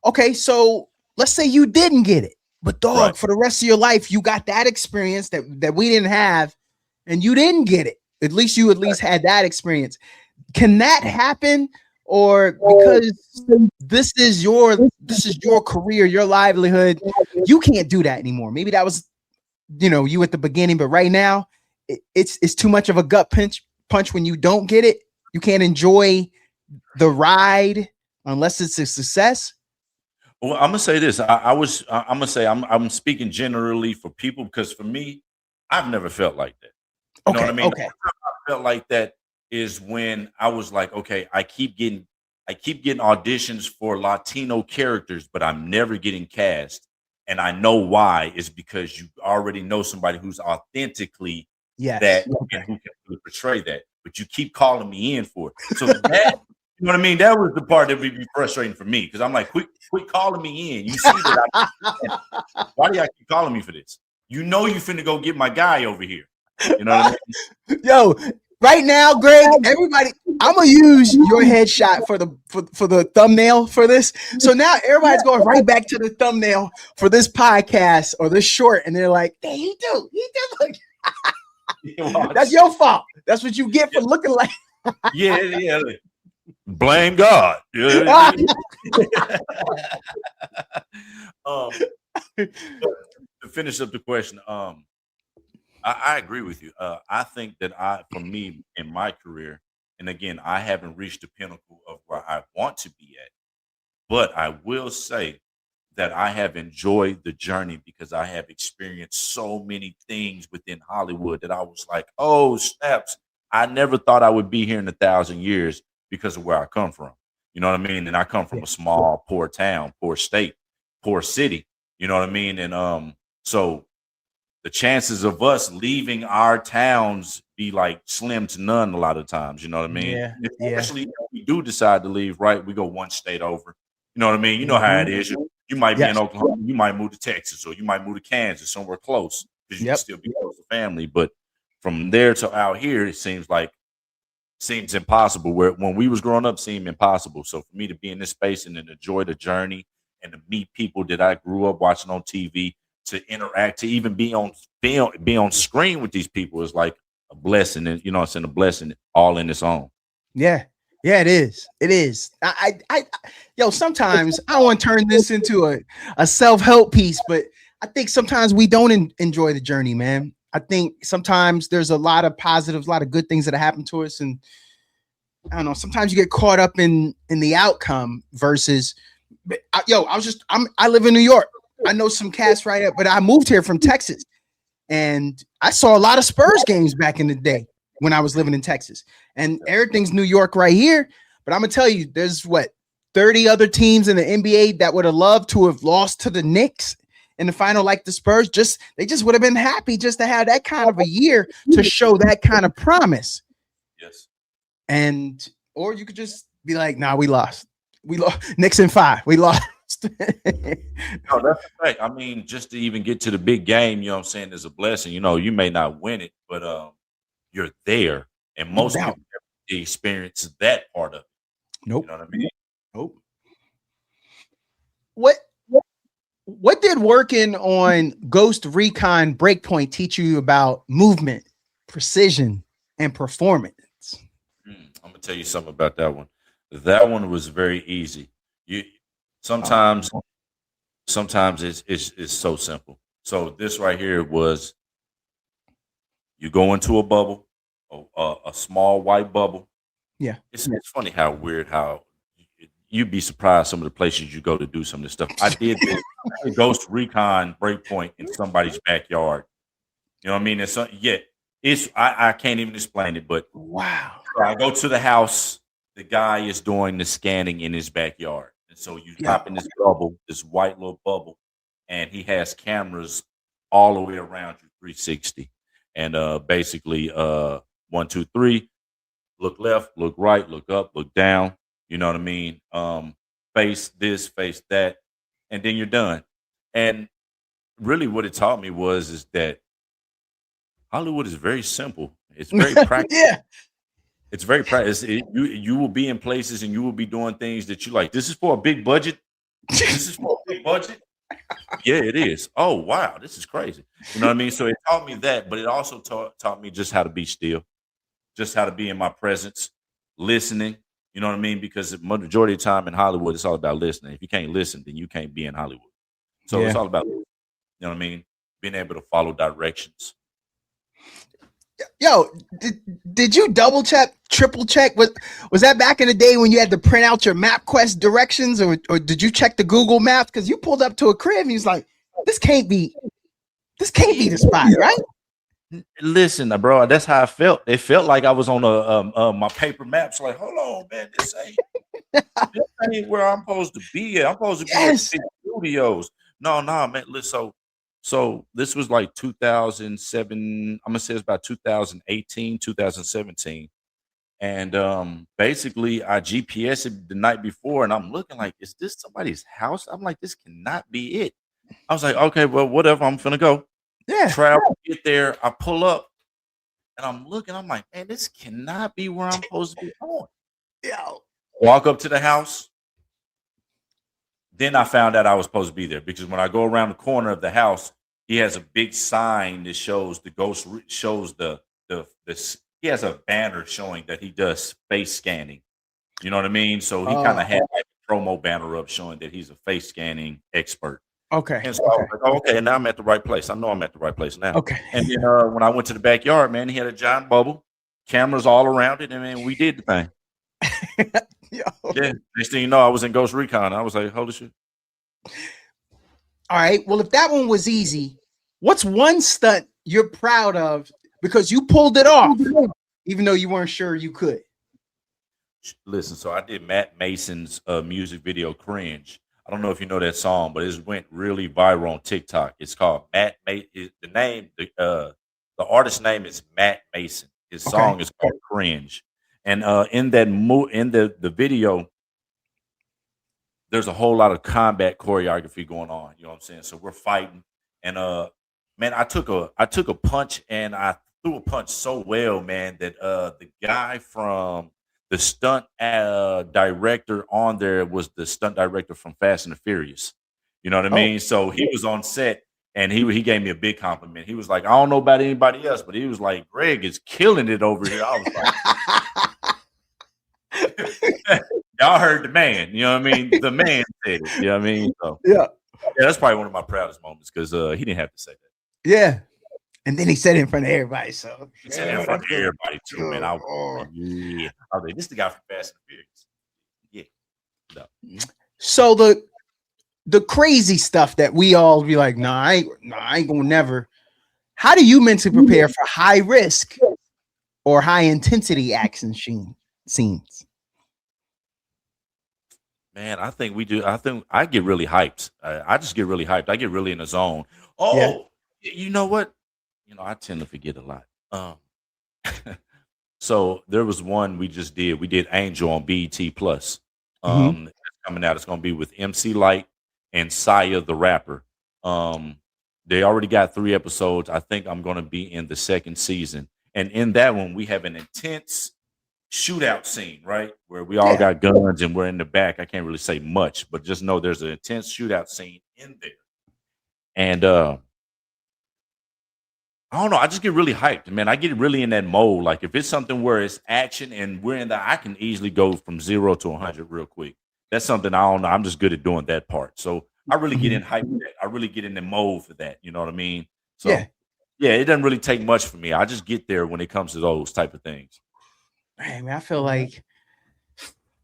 Okay, so let's say you didn't get it, but dog, for the rest of your life, you got that experience that we didn't have, and you didn't get it. At least you had that experience. Can that happen? Or because this is your career, your livelihood, you can't do that anymore. Maybe that was, you at the beginning, but right now it's too much of a gut punch when you don't get it. You can't enjoy the ride unless it's a success. Well, I'm gonna say this. I'm gonna say I'm speaking generally for people because for me, I've never felt like that. You know what I mean? Okay. I felt like that is when I was like, okay, I keep getting auditions for Latino characters, but I'm never getting cast. And I know why is because you already know somebody who's authentically that and who can portray that. But you keep calling me in for it. So that, you know what I mean? That was the part that would be frustrating for me because I'm like, quit calling me in. You see that? Why do y'all keep calling me for this? You know you finna go get my guy over here. You know what I mean? Yo, right now, Greg, everybody, I'm gonna use your headshot for the thumbnail for this. So now everybody's going right back to the thumbnail for this podcast or this short, and they're like, "Hey, he do look." That's your fault. That's what you get for looking like. Yeah. Blame God. Yeah. To finish up the question, I agree with you. I think that for me in my career, and again, I haven't reached the pinnacle of where I want to be at, but I will say that I have enjoyed the journey because I have experienced so many things within Hollywood that I was like, oh, snaps. I never thought I would be here in 1,000 years because of where I come from. You know what I mean? And I come from a small, poor town, poor state, poor city. You know what I mean? And so the chances of us leaving our towns be like slim to none a lot of times. You know what I mean? Yeah. Especially if we do decide to leave, right? We go one state over. You know what I mean? You know how it is. You might be in Yes. Oklahoma, you might move to Texas, or you might move to Kansas, somewhere close, because you can Yep. still be close to family. But from there to out here, it seems impossible. Where when we was growing up, seemed impossible. So for me to be in this space and then enjoy the journey and to meet people that I grew up watching on TV, to interact, to even be on film, be on screen with these people is like a blessing. And you know, it's a blessing all in its own. Yeah. Yeah, it is. It is. Yo, sometimes I want to turn this into a self-help piece, but I think sometimes we don't enjoy the journey, man. I think sometimes there's a lot of positives, a lot of good things that happen to us. And I don't know, sometimes you get caught up in the outcome versus, I live in New York. I know some cats right up, but I moved here from Texas and I saw a lot of Spurs games back in the day when I was living in Texas, and everything's New York right here. But I'm gonna tell you, there's 30 other teams in the NBA that would have loved to have lost to the Knicks in the final, like the Spurs. They just would have been happy just to have that kind of a year to show that kind of promise. Yes. Or you could just be like, nah, we lost. Knicks in 5. We lost. No, that's a fact. I mean, just to even get to the big game, you know what I'm saying, is a blessing. You know, you may not win it, but you're there. And most people never experience that part of it. Nope. You know what I mean? Nope. What did working on Ghost Recon Breakpoint teach you about movement, precision, and performance? I'm gonna tell you something about that one. That one was very easy. Sometimes it's so simple. So this right here was, you go into a bubble, a small white bubble. Yeah. It's funny how weird how you'd be surprised some of the places you go to do some of this stuff. I did this Ghost Recon Breakpoint in somebody's backyard. You know what I mean? I can't even explain it, but wow. I go to the house. The guy is doing the scanning in his backyard. And so you hop in this bubble, this white little bubble, and he has cameras all the way around you, 360. And basically 1, 2, 3, look left, look right, look up, look down. You know what I mean? Face this, face that, and then you're done. And really what it taught me is that Hollywood is very simple. It's very practical. Yeah. It's very practical. You will be in places and you will be doing things that you like. This is for a big budget. This is for a big budget. Yeah, it is. Oh, wow. This is crazy. You know what I mean? So it taught me that, but it also taught me just how to be still, just how to be in my presence, listening. You know what I mean? Because the majority of the time in Hollywood, it's all about listening. If you can't listen, then you can't be in Hollywood. So it's all about, you know what I mean? Being able to follow directions. Yo, did you double check, triple check? Was that back in the day when you had to print out your MapQuest directions, or did you check the Google Maps? Because you pulled up to a crib and he was like, this can't be the spot, right? Listen, bro, that's how I felt. It felt like I was on my paper maps. Like, hold on, man, this ain't where I'm supposed to be at. I'm supposed to be at the studios. No, man. Listen, so this was like 2007. I'm gonna say it's about 2018, 2017, and basically I GPS it the night before, and I'm looking like, is this somebody's house? I'm like, this cannot be it. I was like, okay, well, whatever. I'm finna go. Yeah. Travel, get there. I pull up, and I'm looking. I'm like, man, this cannot be where I'm supposed to be going. Yo. Walk up to the house. Then I found out I was supposed to be there, because when I go around the corner of the house, he has a big sign that shows the ghost, shows he has a banner showing that he does face scanning. You know what I mean? So he kind of had like a promo banner up showing that he's a face scanning expert. Okay. And so I was like, oh, okay, now I'm at the right place. I know I'm at the right place now. Okay. And then when I went to the backyard, man, he had a giant bubble, cameras all around it, and man, we did the thing. Yeah. Next thing you know, I was in Ghost Recon. I was like, holy shit. All right. Well, if that one was easy, what's one stunt you're proud of because you pulled it off even though you weren't sure you could. Listen, so I did Matt Mason's music video "Cringe." I don't know if you know that song, but it went really viral on TikTok. It's called Matt. The artist's name is Matt Mason. His Okay. song is called "Cringe," and in that in the video, there's a whole lot of combat choreography going on. You know what I'm saying? So we're fighting, and man, I took a punch, and I threw a punch so well, man, that the guy from the stunt director on there was the stunt director from Fast and the Furious. You know what I Oh. mean? So he was on set, and he gave me a big compliment. He was like, I don't know about anybody else, but he was like, Greg is killing it over here. I was like, y'all heard the man. You know what I mean? The man said it. You know what I mean? So Yeah. that's probably one of my proudest moments because he didn't have to say that. Yeah. And then he said it in front of everybody. So He said it in front of everybody too, man. I was like, yeah. I was like, this is the guy from Fast and Furious. Yeah. No. So the crazy stuff that we all be like, I ain't gonna never. How do you mentally prepare for high risk or high intensity action scenes? Man, I think we do. I think I get really hyped. I just get really hyped. I get really in the zone. Oh, Yeah. you know what? I tend to forget a lot. So there was one we just did. We did Angel on BET Plus. It's coming out. It's going to be with MC Light and Saya the rapper. They already got 3 episodes. I think I'm going to be in the 2nd season. And in that one, we have an intense shootout scene, right? Where we all got guns and we're in the back. I can't really say much, but just know there's an intense shootout scene in there. And I don't know. I just get really hyped, man. I get really in that mode. Like if it's something where it's action and we're in that, I can easily go from 0 to 100 real quick. That's something I don't know. I'm just good at doing that part. So I really get in hype with that. I really get in the mode for that. You know what I mean? So yeah, it doesn't really take much for me. I just get there when it comes to those type of things. Man, I feel like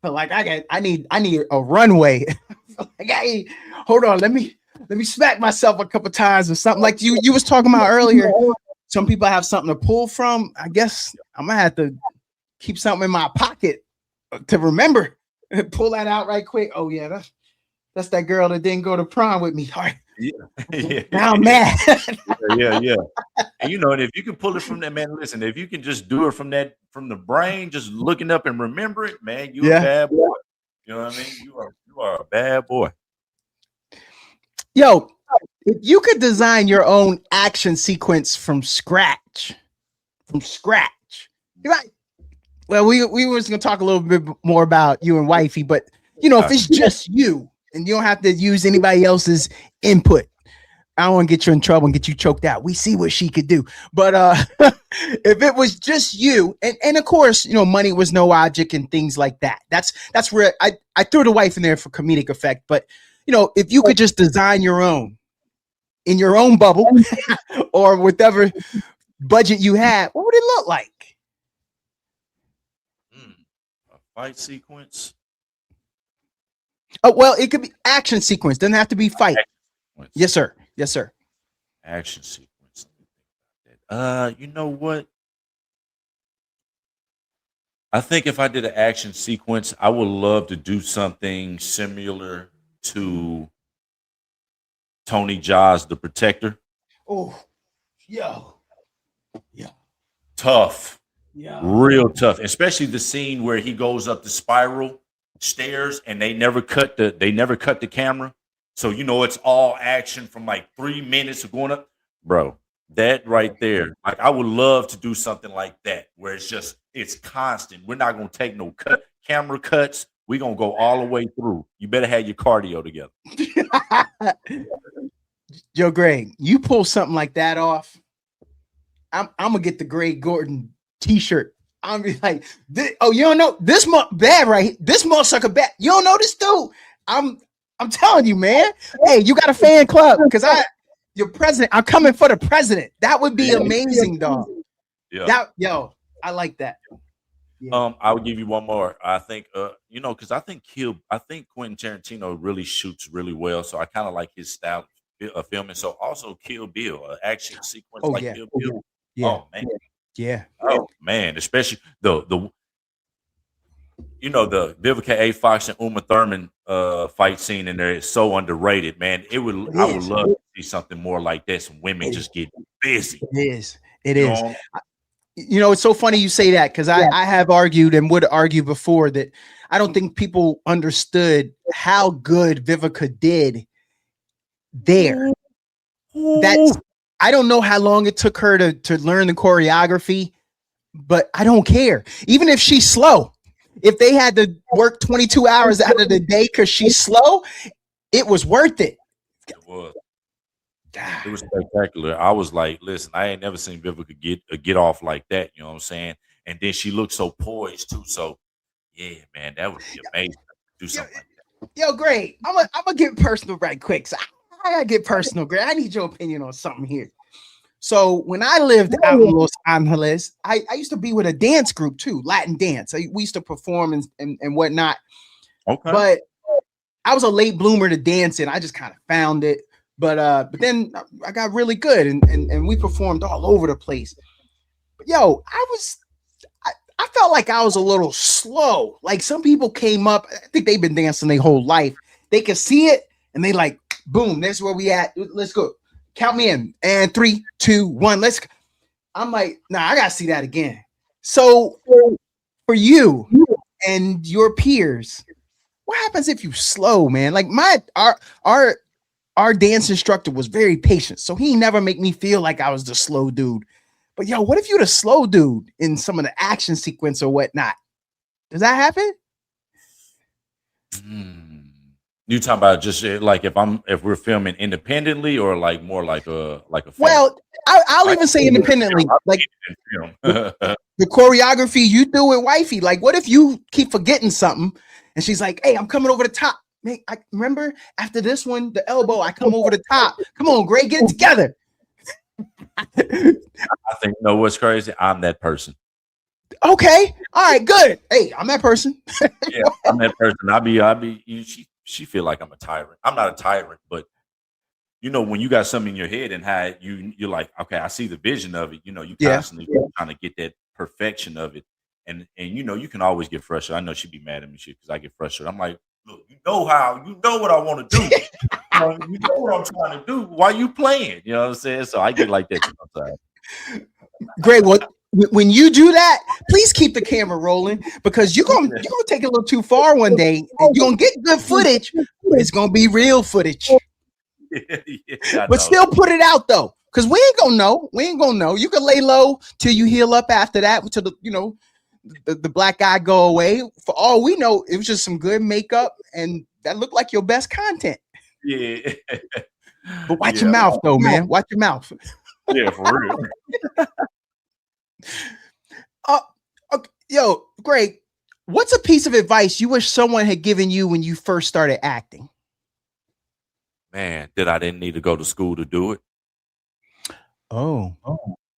I need a runway. Like, hold on, let me smack myself a couple times or something. Like you was talking about earlier. Some people have something to pull from. I guess I'm gonna have to keep something in my pocket to remember. Pull that out right quick. Oh yeah, that's that girl that didn't go to prom with me. All right. Yeah. Now I'm mad. Yeah. And and if you can pull it from that, man, listen, if you can just do it from the brain, just looking up and remember it, man, you're a bad boy. You know what I mean? You are a bad boy. Yo, if you could design your own action sequence from scratch, you're right. Well, we was gonna talk a little bit more about you and wifey, but if it's just you and you don't have to use anybody else's input, I don't want to get you in trouble and get you choked out. We see what she could do, but if it was just you, and of course, money was no object and things like that. That's where I threw the wife in there for comedic effect, but if you could just design your own in your own bubble or whatever budget you had, what would it look like? A fight sequence. Oh, well, it could be action sequence. Doesn't have to be fight. Yes, sir. Action sequence. You know what? I think if I did an action sequence, I would love to do something similar to Tony Jaa's The Protector. Oh, yeah. Tough. Yeah. Real tough. Especially the scene where he goes up the spiral stairs and they never cut the camera. So it's all action from like 3 minutes of going up. Bro, that right there. Like I would love to do something like that where it's constant. We're not gonna take no camera cuts. We're gonna go all the way through. You better have your cardio together. Joe Greg, you pull something like that off, I'm gonna get the Greg Gordon t-shirt. I'm be like, you don't know this bad right here. This motherfucker bad. You don't know this dude. I'm telling you, man. Hey, you got a fan club because your president. I'm coming for the president. That would be amazing, dog. Yeah. I like that. Yeah. I would give you one more. I think, because I think Quentin Tarantino really shoots really well. So I kind of like his style of filming. So also Kill Bill, action sequence Kill Bill. Yeah. Oh man, Yeah. Oh man, especially the the Vivica A. Fox and Uma Thurman fight scene in there is so underrated, man. It I would is. love to see something more like this. Some women It, just get busy. it is. It You is. know, It's so funny you say that because I have argued and would argue before that I don't think people understood how good Vivica did there. That's Ooh. I don't know how long it took her to learn the choreography, but I don't care. Even if she's slow, if they had to work 22 hours out of the day because she's slow, it was worth it. It was. It was spectacular. I was like, listen, I ain't never seen Vivica get off like that. You know what I'm saying? And then she looked so poised too. So yeah, man, that would be amazing to do something like that. Yo, great. I'm gonna get personal right quick. So I gotta get personal, Greg. I need your opinion on something here. So when I lived out in Los Angeles, I used to be with a dance group too, Latin dance. We used to perform and whatnot. Okay. But I was a late bloomer to dancing. I just kind of found it. But then I got really good and we performed all over the place. But yo, I felt like I was a little slow. Like some people came up, I think they've been dancing their whole life. They could see it and they like, boom, that's where we at. Let's go. Count me in. And 3, 2, 1. Let's go. I'm like, nah, I gotta see that again. So for you and your peers, what happens if you slow, man? Like our dance instructor was very patient, so he never make me feel like I was the slow dude. But yo, what if you're the slow dude in some of the action sequence or whatnot? Does that happen? You talking about just like if we're filming independently or like more like a film? Well, I'll even say independently, like the choreography you do with wifey. Like, what if you keep forgetting something and she's like, "Hey, I'm coming over the top." Man, I remember after this one, the elbow, I come over the top. Come on, Greg, get it together. I think what's crazy? I'm that person. Okay, all right, good. Hey, I'm that person. Yeah, I'm that person. She feel like I'm a tyrant. I'm not a tyrant, but when you got something in your head and how you're like, okay, I see the vision of it. You constantly trying to get that perfection of it, and you can always get frustrated. I know she'd be mad at me because I get frustrated. I'm like, look, you know what I want to do. You know what I'm trying to do. Why you playing? You know what I'm saying? So I get like that sometimes. Great. When you do that, please keep the camera rolling because you're gonna take it a little too far one day, and you're gonna get good footage, but it's gonna be real footage. But still put it out though, because we ain't gonna know. We ain't gonna know. You can lay low till you heal up after that, till the black guy go away. For all we know, it was just some good makeup, and that looked like your best content. Yeah. But watch your mouth though, man. Watch your mouth. Yeah, for real. Okay. Yo, Greg, what's a piece of advice you wish someone had given you when you first started acting? Man, that I didn't need to go to school to do it. Oh.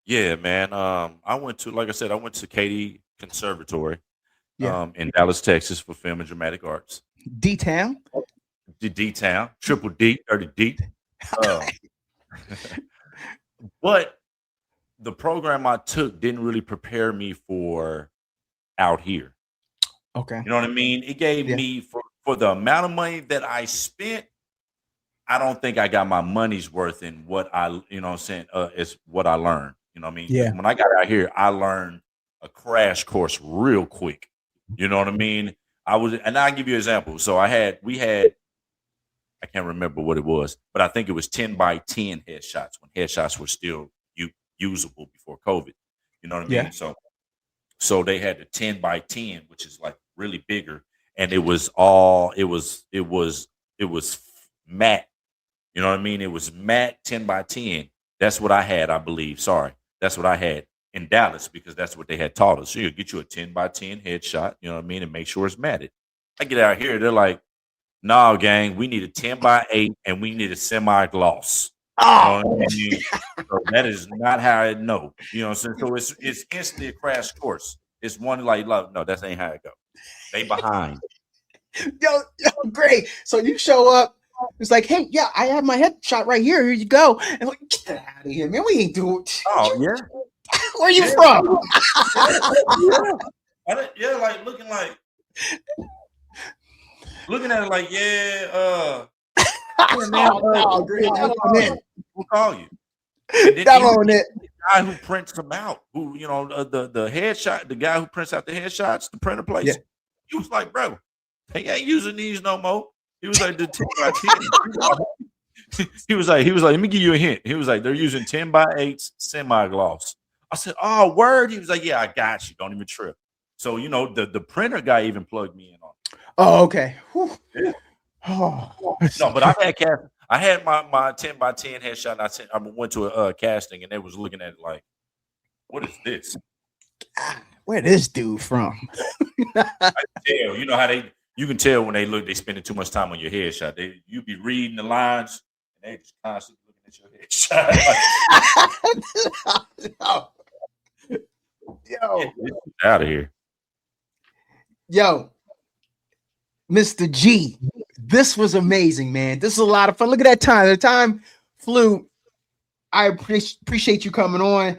Yeah, man. I went to Katy Conservatory in Dallas, Texas for film and dramatic arts. D-Town? D-Town, Triple D, Dirty D. But the program I took didn't really prepare me for out here. Okay. You know what I mean? It gave me, for the amount of money that I spent, I don't think I got my money's worth in what is what I learned. You know what I mean? Yeah. When I got out here, I learned a crash course real quick. You know what I mean? And I'll give you an example. So I can't remember what it was, but I think it was 10 by 10 headshots when headshots were still usable before COVID. You know what I mean? So they had the 10 by 10, which is like really bigger, and it was matte. You know what I mean? It was matte 10 by 10. That's what I had, I believe. Sorry. That's what I had in Dallas because that's what they had taught us. So you'll get you a 10 by 10 headshot, you know what I mean, and make sure it's matted. I get out here, they're like, "Nah, gang, we need a 10 by 8 and we need a semi-gloss." Oh, you know what I mean? So that is not how I know. You know what I'm saying? So it's instantly a crash course. It's one like, no, that ain't how it go. They behind. Yo, great. So you show up. It's like, hey, yeah, I have my headshot right here. Here you go. And like, get that out of here, man. We ain't doing. Oh yeah. Where you from? Yeah, like looking at it like, Oh, Greg, that on it. we'll call you. And then That even on it. the guy who prints them out, who the headshot, the guy who prints out the headshots, the printer place. Yeah. He was like, bro, they ain't using these no more. He was like, the 10 by 10. He was like, let me give you a hint. He was like, they're using 10 by 8s semi-gloss. I said, oh, word. He was like, yeah, I got you. Don't even trip. So, the printer guy even plugged me in on it. Oh, okay. Yeah. Oh. No, but I had my 10 by 10 headshot. And I went to a casting and they was looking at it like, what is this? Where this dude from? I can tell. You know how you can tell when they spending too much time on your headshot. You be reading the lines and they just constantly looking at your headshot. Yo. Out of here. Yo, Mr. G, this was amazing, man. This is a lot of fun. Look at that time. The time flew. I appreciate you coming on.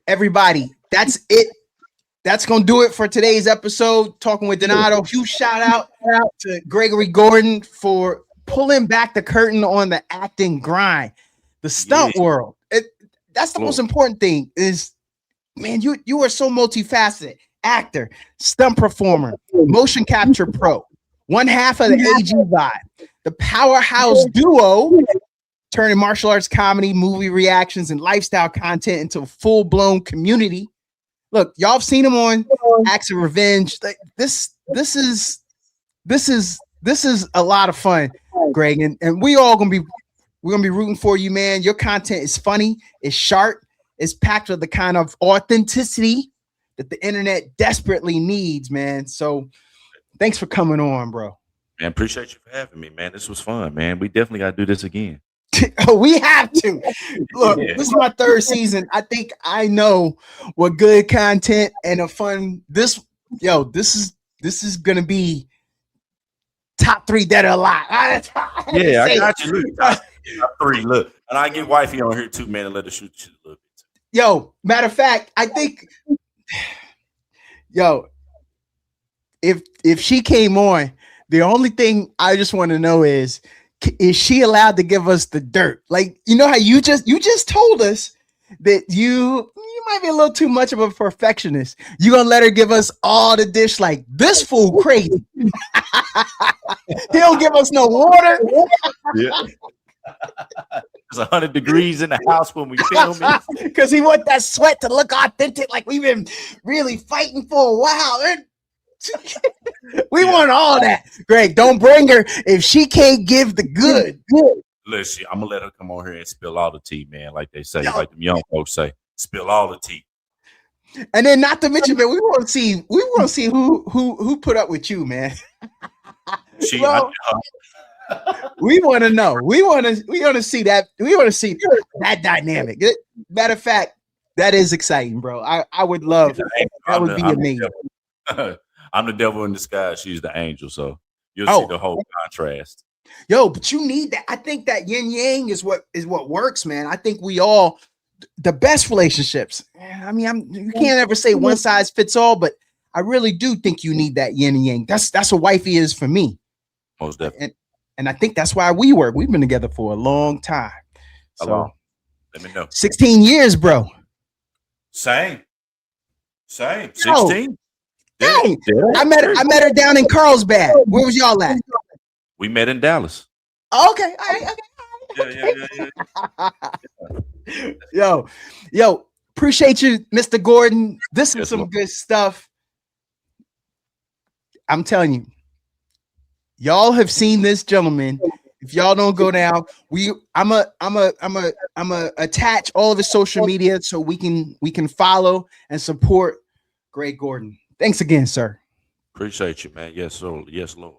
Everybody, that's it. That's going to do it for today's episode, Talking with Donato. Huge shout out to Gregory Gordon for pulling back the curtain on the acting grind, the stunt world. That's the most important thing is, man, you are so multifaceted. Actor, stunt performer, motion capture pro, one half of the AG vibe, the powerhouse duo, turning martial arts comedy, movie reactions, and lifestyle content into a full-blown community. Look, y'all have seen him on Acts of Revenge. Like, this is a lot of fun, Greg, and we're gonna be rooting for you, man. Your content is funny, it's sharp, it's packed with the kind of authenticity that the internet desperately needs, man. So thanks for coming on, bro. Man, appreciate you for having me, man. This was fun, man. We definitely got to do this again. We have to. Look, This is my third season. I think I know what good content and a fun this is gonna be top 3 dead or alive. I got you. Look, top 3. Look, and I get wifey on here too, man, and let her shoot you a little bit. Yo, matter of fact, I think if she came on, the only thing I just want to know is she allowed to give us the dirt? Like, you know how you just told us that you might be a little too much of a perfectionist. You gonna let her give us all the dish? Like, this fool crazy. He don't give us no water. Yeah. It's 100 degrees in the house when we film it. Because he want that sweat to look authentic, like we've been really fighting for a while. We want all that. Greg, don't bring her if she can't give the good. Listen, I'm gonna let her come on here and spill all the tea, man. Like they say, like the young folks say, spill all the tea. And then, not to mention, man, we want to see who put up with you, man. We want to know. We want to see that. We want to see that dynamic. Matter of fact, that is exciting, bro. I would love. That would be amazing. I'm the devil in disguise. She's the angel. So you'll see the whole contrast. Yo, but you need that. I think that yin yang is what works, man. I think we all the best relationships. I mean, you can't ever say one size fits all, but I really do think you need that yin and yang. That's what wifey is for me. Most definitely. And I think that's why we work. We've been together for a long time. So let me know. 16 years, bro. Same. 16. Dang. I met her down in Carlsbad. Where was y'all at? We met in Dallas. Okay. All right. Yeah. Yo, appreciate you, Mr. Gordon. This is some good stuff. I'm telling you, y'all have seen this gentleman. If y'all don't go down, I'm a attach all of his social media so we can follow and support Greg Gordon. Thanks again, sir. Appreciate you, man. Yes, sir. Yes, Lord.